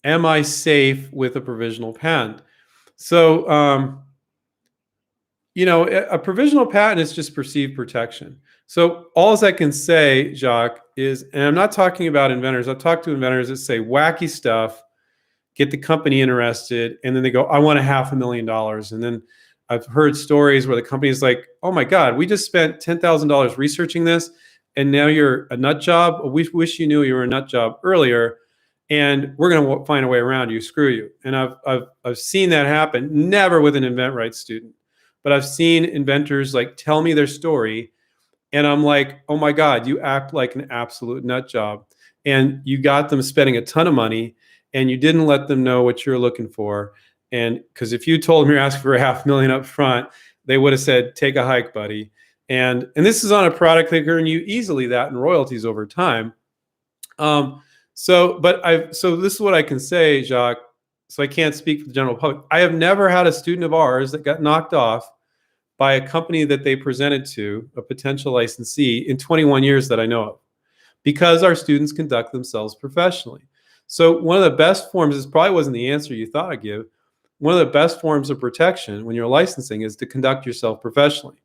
I safe with a provisional patent? So, a provisional patent is just perceived protection. So all I can say, Jacques, is, and I'm not talking about inventors, I've talked to inventors that say wacky stuff, get the company interested, and then they go, I want $500,000. And then I've heard stories where the company is like, oh my God, we just spent $10,000 researching this, and now you're a nut job. We wish you knew you were a nut job earlier, and we're going to find a way around you. Screw you. And I've seen that happen, never with an inventRight student, but I've seen inventors like tell me their story, and I'm like, oh my God, you act like an absolute nut job, and you got them spending a ton of money, and you didn't let them know what you're looking for. And because if you told them you're asking for $500,000 up front, they would have said, take a hike, buddy. And this is on a product that can earn you easily that in royalties over time. So this is what I can say, Jacques. So I can't speak for the general public. I have never had a student of ours that got knocked off by a company that they presented to, a potential licensee, in 21 years that I know of, because our students conduct themselves professionally. So one of the best forms, this probably wasn't the answer you thought I'd give, one of the best forms of protection when you're licensing is to conduct yourself professionally.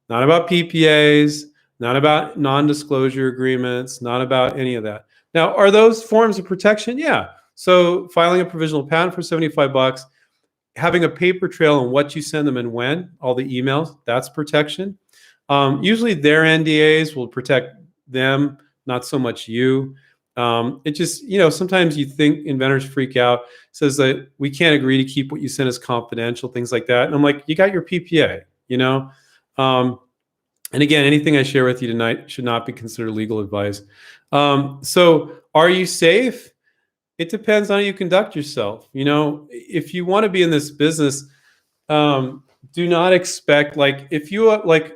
Not about PPAs, not about non-disclosure agreements, not about any of that. Now, are those forms of protection? Yeah. So filing a provisional patent for $75, having a paper trail on what you send them and when, all the emails, that's protection. Usually their NDAs will protect them, not so much you. It just, sometimes you think inventors freak out, says that we can't agree to keep what you send as confidential, things like that. And I'm like, you got your PPA, and again, anything I share with you tonight should not be considered legal advice. So are you safe? It depends on how you conduct yourself. If you want to be in this business, do not expect, like, if you, like,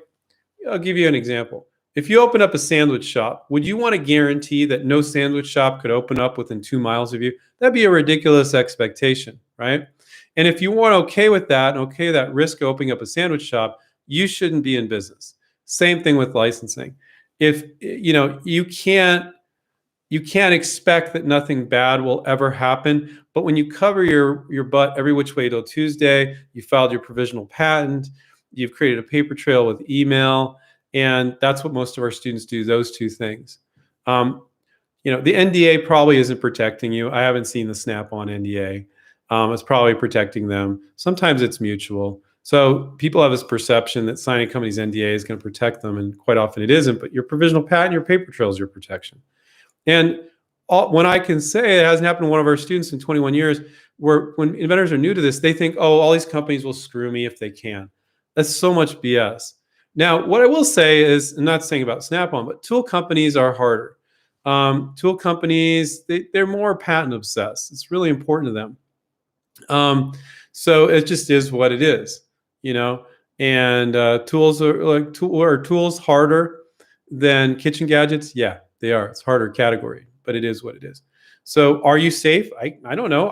I'll give you an example. If you open up a sandwich shop, would you want to guarantee that no sandwich shop could open up within 2 miles of you? That'd be a ridiculous expectation, right? And if you weren't okay with that and okay that risk of opening up a sandwich shop, you shouldn't be in business. Same thing with licensing. If you can't expect that nothing bad will ever happen. But when you cover your butt every which way till Tuesday, you filed your provisional patent, you've created a paper trail with email, and that's what most of our students do, those two things. The NDA probably isn't protecting you. I haven't seen the Snap-on NDA. It's probably protecting them. Sometimes it's mutual. So people have this perception that signing a company's NDA is going to protect them, and quite often it isn't. But your provisional patent, your paper trail is your protection. And when I can say it hasn't happened to one of our students in 21 years, when inventors are new to this, they think, oh, all these companies will screw me if they can. That's so much BS. Now, what I will say is, I'm not saying about Snap-on, but tool companies are harder. Tool companies, they're more patent obsessed. It's really important to them. So it just is what it is, And tools are tools harder than kitchen gadgets? Yeah, they are. It's a harder category, but it is what it is. So are you safe? I don't know.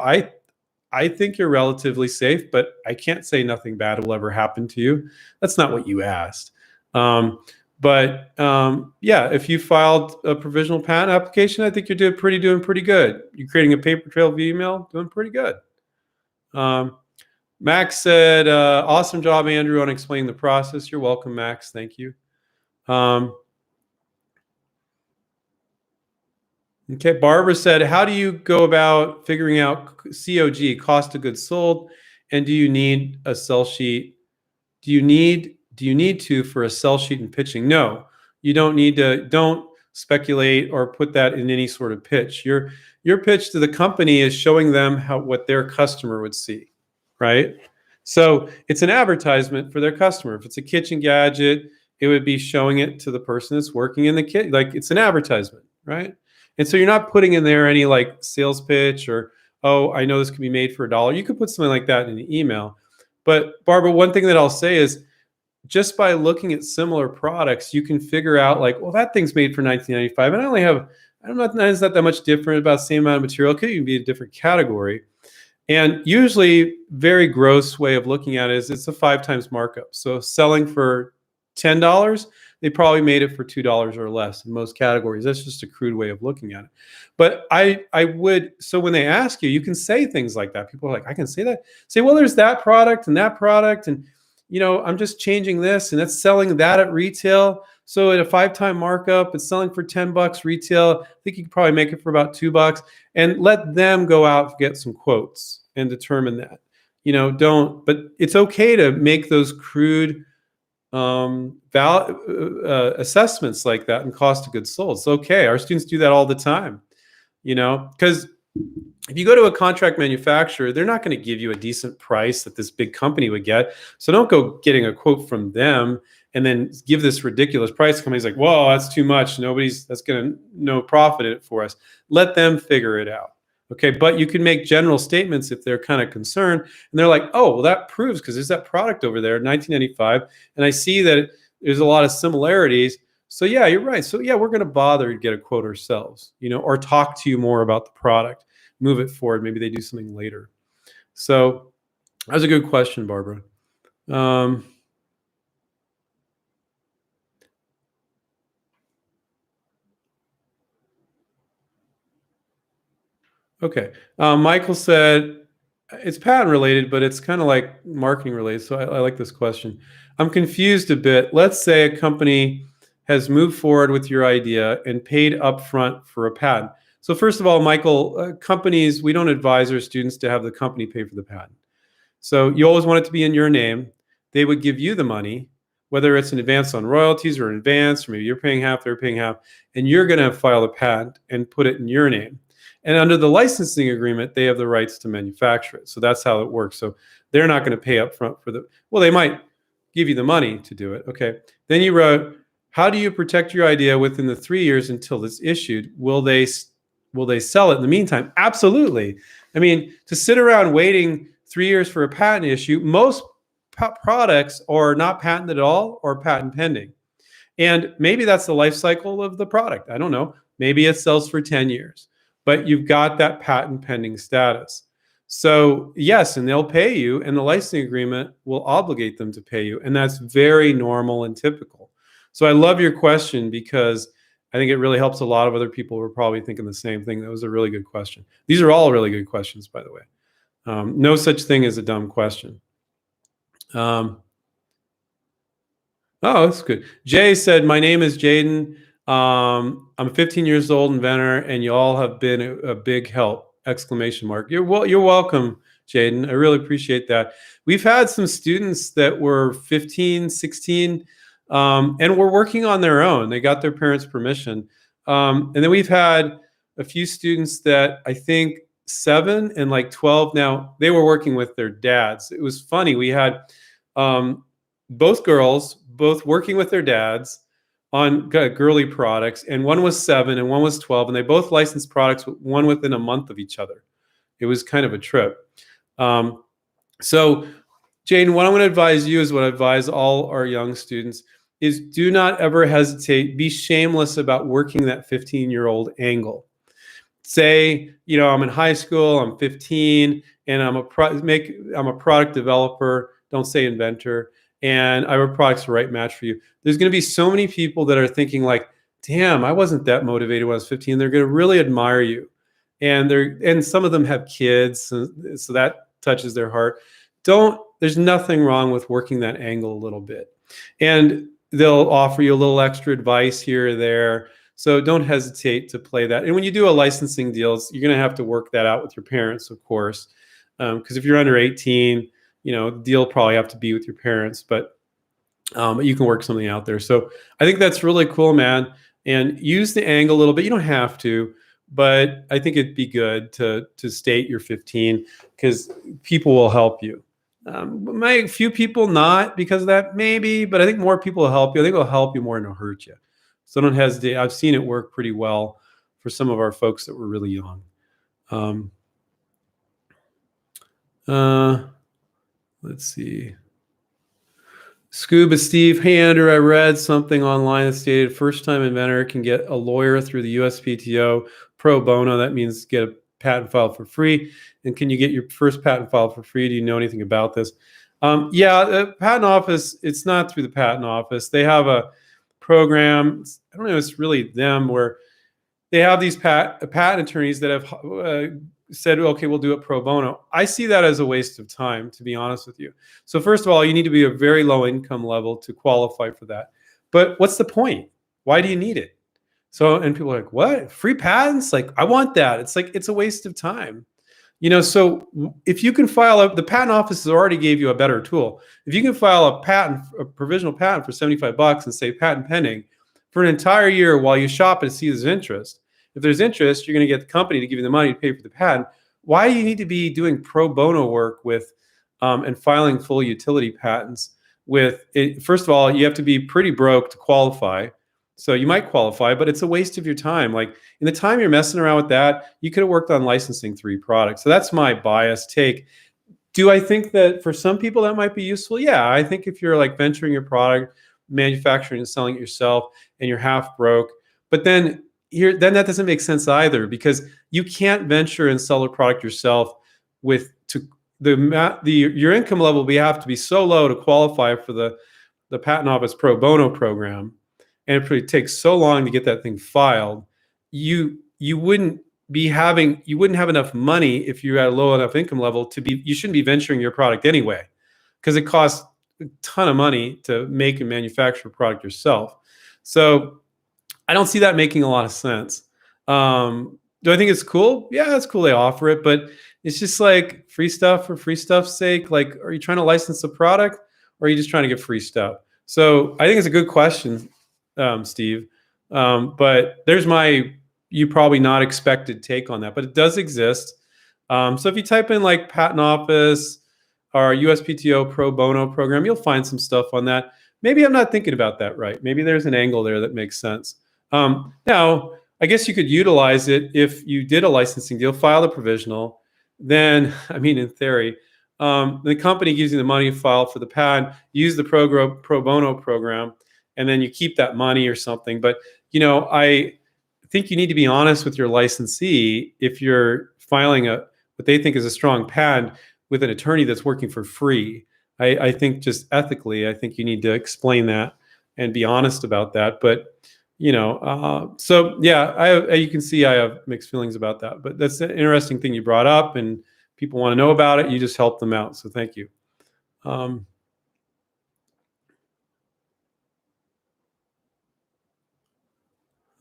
I think you're relatively safe, but I can't say nothing bad will ever happen to you. That's not what you asked. Yeah, if you filed a provisional patent application, I think you're doing pretty good. You're creating a paper trail via email, doing pretty good. Max said, awesome job, Andrew, on explaining the process. You're welcome, Max. Thank you. Okay, Barbara said, how do you go about figuring out COG, cost of goods sold, and do you need a sell sheet? Do you need to for a sell sheet and pitching? No, you don't need to. Don't speculate or put that in any sort of pitch. Your pitch to the company is showing them what their customer would see, right? So it's an advertisement for their customer. If it's a kitchen gadget, it would be showing it to the person that's working in the kitchen. Like, it's an advertisement, right? And so you're not putting in there any like sales pitch or, oh, I know this can be made for $1. You could put something like that in an email. But Barbara, one thing that I'll say is, just by looking at similar products, you can figure out like, well, that thing's made for $19.95, and it's not that much different, about the same amount of material. It could even be a different category. And usually, very gross way of looking at it is it's a 5 times markup. So selling for $10, they probably made it for $2 or less in most categories. That's just a crude way of looking at it. But so when they ask you, you can say things like that. People are like, I can say that. Say, well, there's that product, and I'm just changing this, and it's selling that at retail. So at a 5-time markup, it's selling for $10 retail. I think you could probably make it for about $2, and let them go out and get some quotes and determine that. But it's okay to make those crude assessments like that in cost of goods sold. It's okay. Our students do that all the time, because if you go to a contract manufacturer, they're not going to give you a decent price that this big company would get. So don't go getting a quote from them and then give this ridiculous price. The company's like, whoa, that's too much. That's going to no profit in it for us. Let them figure it out. Okay, but you can make general statements if they're kind of concerned, and they're like, oh, well, that proves, because there's that product over there, 1995, and I see that there's a lot of similarities. So yeah, you're right. So yeah, we're going to bother to get a quote ourselves, or talk to you more about the product, move it forward. Maybe they do something later. So that's a good question, Barbara. Okay. Michael said, it's patent related, but it's kind of like marketing related. So I like this question. I'm confused a bit. Let's say a company has moved forward with your idea and paid upfront for a patent. So first of all, Michael, companies, we don't advise our students to have the company pay for the patent. So you always want it to be in your name. They would give you the money, whether it's an advance on royalties or an advance, or maybe you're paying half, they're paying half, and you're going to file the patent and put it in your name. And under the licensing agreement, they have the rights to manufacture it. So that's how it works. So they're not going to pay up front for they might give you the money to do it. Okay. Then you wrote, how do you protect your idea within the 3 years until it's issued? Will they sell it in the meantime? Absolutely. I mean, to sit around waiting 3 years for a patent issue, most products are not patented at all or patent pending. And maybe that's the life cycle of the product. I don't know. Maybe it sells for 10 years, but you've got that patent pending status. So yes, and they'll pay you, and the licensing agreement will obligate them to pay you. And that's very normal and typical. So I love your question, because I think it really helps a lot of other people who are probably thinking the same thing. That was a really good question. These are all really good questions, by the way. No such thing as a dumb question. Oh, that's good. Jay said, my name is Jaden. I'm a 15 years old inventor, and you all have been a big help! Exclamation mark. You're welcome, Jaden. I really appreciate that. We've had some students that were 15, 16, and were working on their own. They got their parents' permission. And then we've had a few students that I think 7 and like 12 now, they were working with their dads. It was funny. We had both girls, both working with their dads on girly products, and one was 7 and one was 12, and they both licensed products, one within a month of each other. It was kind of a trip. So Jane, what I'm going to advise you is what I advise all our young students is, do not ever hesitate. Be shameless about working that 15-year-old angle. Say, I'm in high school, I'm 15, and I'm a product developer. Don't say inventor. And I have a product's the right match for you. There's going to be so many people that are thinking like, damn, I wasn't that motivated when I was 15. They're going to really admire you. And some of them have kids, so that touches their heart. There's nothing wrong with working that angle a little bit. And they'll offer you a little extra advice here or there. So don't hesitate to play that. And when you do a licensing deals, you're going to have to work that out with your parents, of course. Because if you're under 18, the deal probably have to be with your parents, but you can work something out there. So I think that's really cool, man. And use the angle a little bit. You don't have to, but I think it'd be good to state you're 15, because people will help you. A few people not because of that, maybe, but I think more people will help you. I think it'll help you more than it'll hurt you. So don't hesitate. I've seen it work pretty well for some of our folks that were really young. Let's see. Scuba Steve, hey Andrew, I read something online that stated first-time inventor can get a lawyer through the USPTO pro bono. That means get a patent filed for free. And can you get your first patent filed for free? Do you know anything about this? Yeah, the patent office, it's not through the patent office. They have a program, I don't know if it's really them, where they have these patent attorneys that have said, okay, we'll do it pro bono. I see that as a waste of time, to be honest with you. So first of all, you need to be a very low income level to qualify for that. But what's the point? Why do you need it? And people are like, what? Free patents? Like, I want that. It's like, it's a waste of time. So if you can file the patent office has already gave you a better tool. If you can file a provisional patent for $75 and say patent pending for an entire year while you shop and see there's interest. If there's interest, you're going to get the company to give you the money to pay for the patent. Why do you need to be doing pro bono work with and filing full utility patents with it? First of all, you have to be pretty broke to qualify. So you might qualify, but it's a waste of your time. Like, in the time you're messing around with that, you could have worked on licensing 3 products. So that's my biased take. Do I think that for some people that might be useful? Yeah, I think if you're like venturing your product, manufacturing and selling it yourself, and you're half broke, but then that doesn't make sense either, because you can't venture and sell a product yourself with your income level. We have to be so low to qualify for the patent office pro bono program, and it takes so long to get that thing filed. You wouldn't have enough money if you're at a low enough income level you shouldn't be venturing your product anyway, because it costs a ton of money to make and manufacture a product yourself. So I don't see that making a lot of sense. Do I think it's cool? Yeah, it's cool they offer it, but it's just like free stuff for free stuff's sake. Like, are you trying to license a product, or are you just trying to get free stuff? So I think it's a good question, Steve. But there's you probably not expected take on that, but it does exist. So if you type in like patent office or USPTO pro bono program, you'll find some stuff on that. Maybe I'm not thinking about that right. Maybe there's an angle there that makes sense. Now, I guess you could utilize it if you did a licensing deal, file the provisional. Then, in theory, the company gives you the money to file for the patent, use the pro bono program, and then you keep that money or something. But I think you need to be honest with your licensee if you're filing what they think is a strong patent with an attorney that's working for free. I think just ethically, I think you need to explain that and be honest about that. But so yeah, you can see I have mixed feelings about that. But that's an interesting thing you brought up, and people want to know about it. You just help them out, so thank you.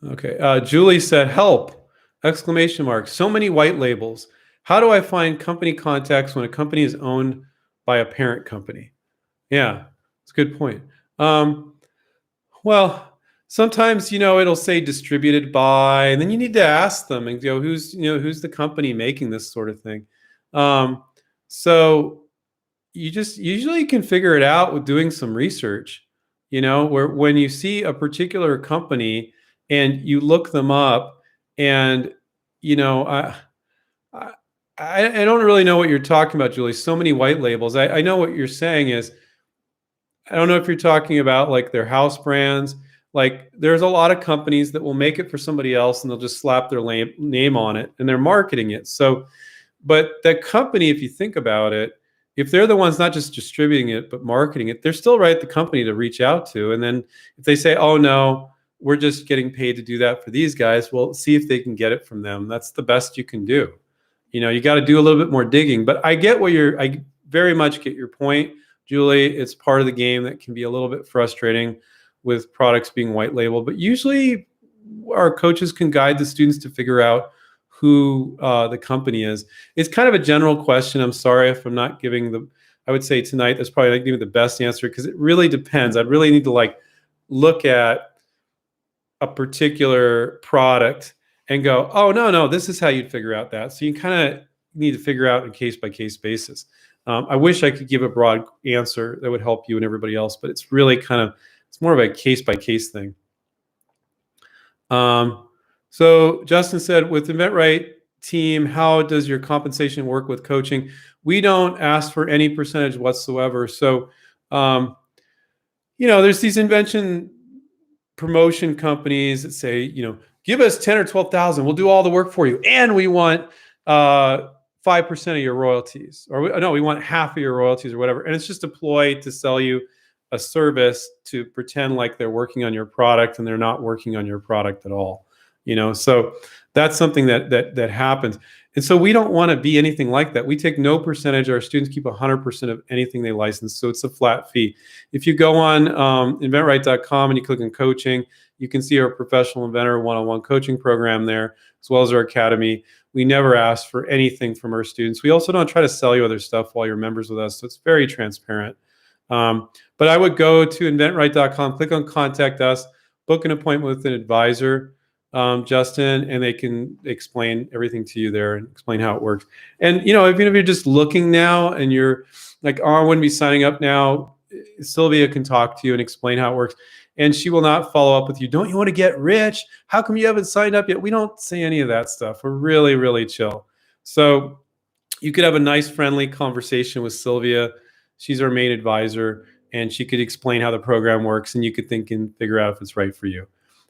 Okay, Julie said, "Help!" Exclamation mark. So many white labels. How do I find company contacts when a company is owned by a parent company? Yeah, it's a good point. Well, sometimes it'll say distributed by, and then you need to ask them and go, who's the company making this sort of thing. So you just usually can figure it out with doing some research. Where when you see a particular company and you look them up, and I, I don't really know what you're talking about, Julie. So many white labels. I know what you're saying is, I don't know if you're talking about like their house brands. Like there's a lot of companies that will make it for somebody else and they'll just slap their name on it and they're marketing it. So, but that company, if you think about it, if they're the ones not just distributing it, but marketing it, they're still right, the company to reach out to. And then if they say, oh no, we're just getting paid to do that for these guys, well, see if they can get it from them. That's the best you can do. You got to do a little bit more digging, but I very much get your point, Julie. It's part of the game that can be a little bit frustrating with products being white labeled, but usually our coaches can guide the students to figure out who the company is. It's kind of a general question. I'm sorry if I'm not giving I would say tonight that's probably not giving the best answer because it really depends. I'd really need to look at a particular product and go, oh, no, this is how you'd figure out that. So you kind of need to figure out a case-by-case basis. I wish I could give a broad answer that would help you and everybody else, but it's really it's more of a case-by-case thing. So Justin said, with InventRight team, how does your compensation work with coaching? We don't ask for any percentage whatsoever. So, there's these invention promotion companies that say, give us 10 or 12,000, we'll do all the work for you. And we want 5% of your royalties, or we want half of your royalties or whatever. And it's just a ploy to sell you a service to pretend like they're working on your product and they're not working on your product at all. So that's something that happens. And so we don't want to be anything like that. We take no percentage. Our students keep 100% of anything they license. So it's a flat fee. If you go on inventright.com and you click on coaching, you can see our professional inventor one-on-one coaching program there, as well as our academy. We never ask for anything from our students. We also don't try to sell you other stuff while you're members with us. So it's very transparent. But I would go to inventRight.com, click on contact us, book an appointment with an advisor, Justin, and they can explain everything to you there and explain how it works. And, even if you're just looking now and you're like, oh, I wouldn't be signing up now, Sylvia can talk to you and explain how it works. And she will not follow up with you. Don't you want to get rich? How come you haven't signed up yet? We don't say any of that stuff. We're really, really chill. So you could have a nice, friendly conversation with Sylvia. She's our main advisor, and she could explain how the program works, and you could think and figure out if it's right for you.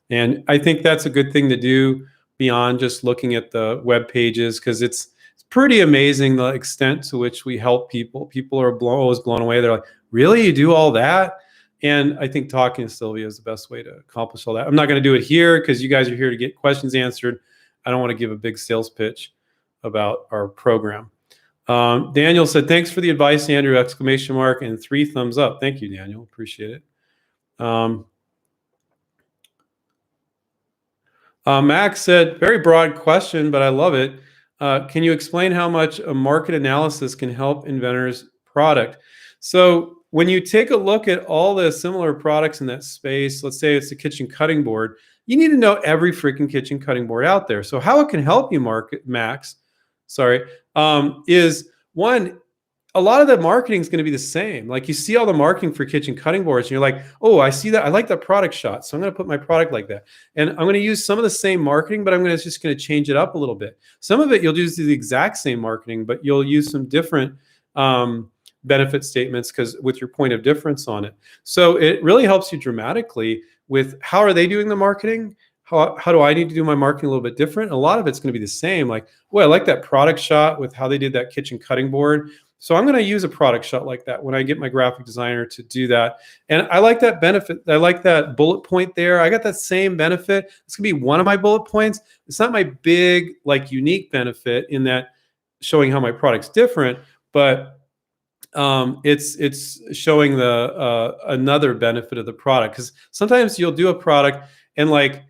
And I think that's a good thing to do beyond just looking at the web pages, because it's pretty amazing the extent to which we help people. People are always blown away. They're like, really? You do all that? And I think talking to Sylvia is the best way to accomplish all that. I'm not going to do it here because you guys are here to get questions answered. I don't want to give a big sales pitch about our program. Daniel said, thanks for the advice, Andrew, exclamation mark, and 3 thumbs up. Thank you, Daniel. Appreciate it. Max said, very broad question, but I love it. Can you explain how much a market analysis can help inventors' product? So when you take a look at all the similar products in that space, let's say it's a kitchen cutting board, you need to know every freaking kitchen cutting board out there. So how it can help you, Max, is one, a lot of the marketing is going to be the same. Like you see all the marketing for kitchen cutting boards and you're like, oh, I see that. I like that product shot. So I'm going to put my product like that. And I'm going to use some of the same marketing, but I'm just going to change it up a little bit. Some of it you'll use the exact same marketing, but you'll use some different benefit statements because with your point of difference on it. So it really helps you dramatically with how are they doing the marketing? How do I need to do my marketing a little bit different? A lot of it's going to be the same. Like, well, I like that product shot with how they did that kitchen cutting board. So I'm going to use a product shot like that when I get my graphic designer to do that. And I like that benefit. I like that bullet point there. I got that same benefit. It's going to be one of my bullet points. It's not my big, like, unique benefit in that showing how my product's different, but it's showing the another benefit of the product. Because sometimes you'll do a product and like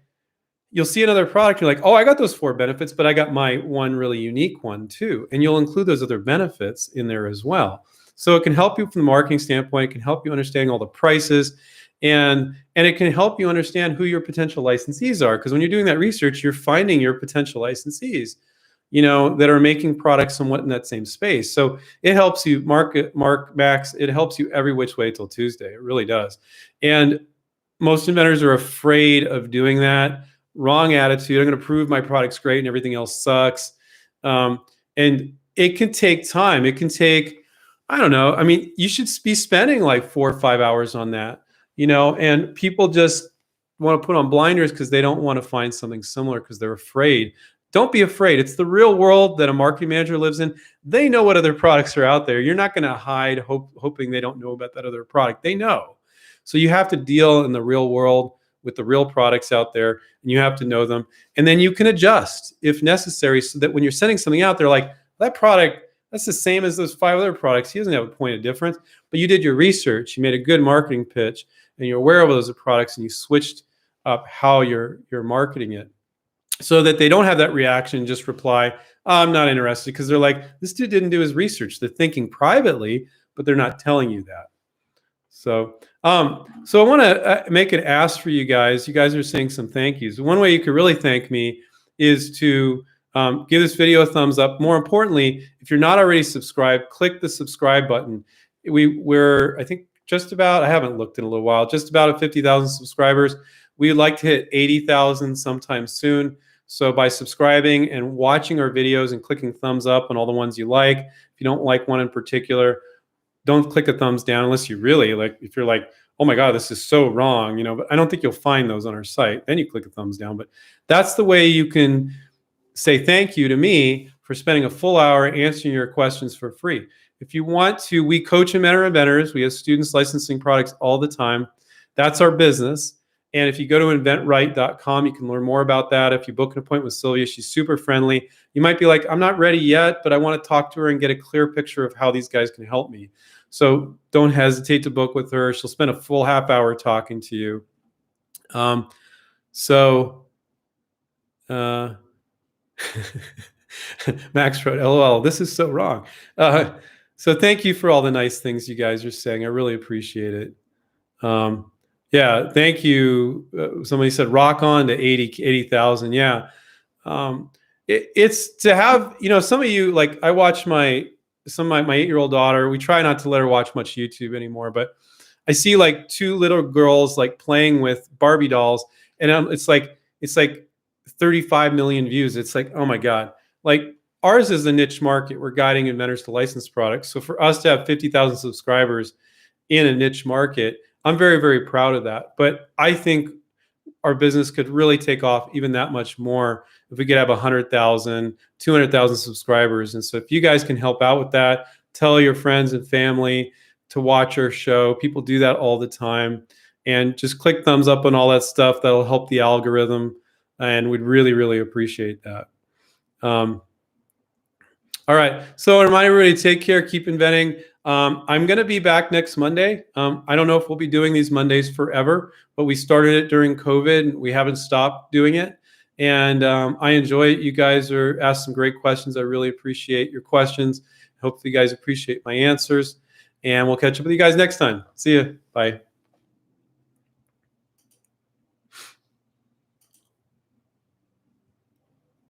you'll see another product, you're like, oh, I got those 4 benefits, but I got my one really unique one too. And you'll include those other benefits in there as well. So it can help you from the marketing standpoint. It can help you understanding all the prices, and it can help you understand who your potential licensees are. Because when you're doing that research, you're finding your potential licensees, that are making products somewhat in that same space. So it helps you max. It helps you every which way till Tuesday. It really does. And most inventors are afraid of doing that. Wrong attitude. I'm going to prove my product's great and everything else sucks. And it can take time. It can take, I don't know. I mean, you should be spending like 4 or 5 hours on that, and people just want to put on blinders because they don't want to find something similar because they're afraid. Don't be afraid. It's the real world that a marketing manager lives in. They know what other products are out there. You're not going to hide hoping they don't know about that other product. They know. So you have to deal in the real world with the real products out there, and you have to know them. And then you can adjust if necessary so that when you're sending something out, they're like, that product, that's the same as those 5 other products. He doesn't have a point of difference. But you did your research. You made a good marketing pitch, and you're aware of those products, and you switched up how you're marketing it so that they don't have that reaction, just reply, oh, I'm not interested, because they're like, this dude didn't do his research. They're thinking privately, but they're not telling you that. So I want to make an ask for you guys. You guys are saying some thank yous. One way you could really thank me is to give this video a thumbs up. More importantly, if you're not already subscribed, click the subscribe button. We're, I think, just about, I haven't looked in a little while, just about at 50,000 subscribers. We'd like to hit 80,000 sometime soon. So by subscribing and watching our videos and clicking thumbs up on all the ones you like, if you don't like one in particular, don't click a thumbs down unless you really like. If you're like, oh my God, this is so wrong, but I don't think you'll find those on our site. Then you click a thumbs down. But that's the way you can say thank you to me for spending a full hour answering your questions for free. If you want to, we coach and mentor inventors. We have students licensing products all the time. That's our business. And if you go to inventRight.com, you can learn more about that. If you book an appointment with Sylvia, she's super friendly. You might be like, I'm not ready yet, but I want to talk to her and get a clear picture of how these guys can help me. So don't hesitate to book with her. She'll spend a full half hour talking to you. Max wrote, LOL, this is so wrong. So thank you for all the nice things you guys are saying. I really appreciate it. Yeah, thank you. Somebody said rock on to 80,000. Yeah. It's to have, some of you, like I watch my 8-year-old daughter. We try not to let her watch much YouTube anymore, but I see like 2 little girls like playing with Barbie dolls, and it's like 35 million views. It's like, oh my God. Like ours is a niche market. We're guiding inventors to license products. So for us to have 50,000 subscribers in a niche market, I'm very, very proud of that. But I think our business could really take off even that much more if we could have 100,000, 200,000 subscribers. And so if you guys can help out with that, tell your friends and family to watch our show. People do that all the time. And just click thumbs up on all that stuff. That'll help the algorithm. And we'd really, really appreciate that. All right. So I remind everybody to take care, keep inventing. I'm going to be back next Monday. I don't know if we'll be doing these Mondays forever, but we started it during COVID and we haven't stopped doing it. And I enjoy it. You guys are asked some great questions. I really appreciate your questions. Hopefully you guys appreciate my answers. And we'll catch up with you guys next time. See you. Bye.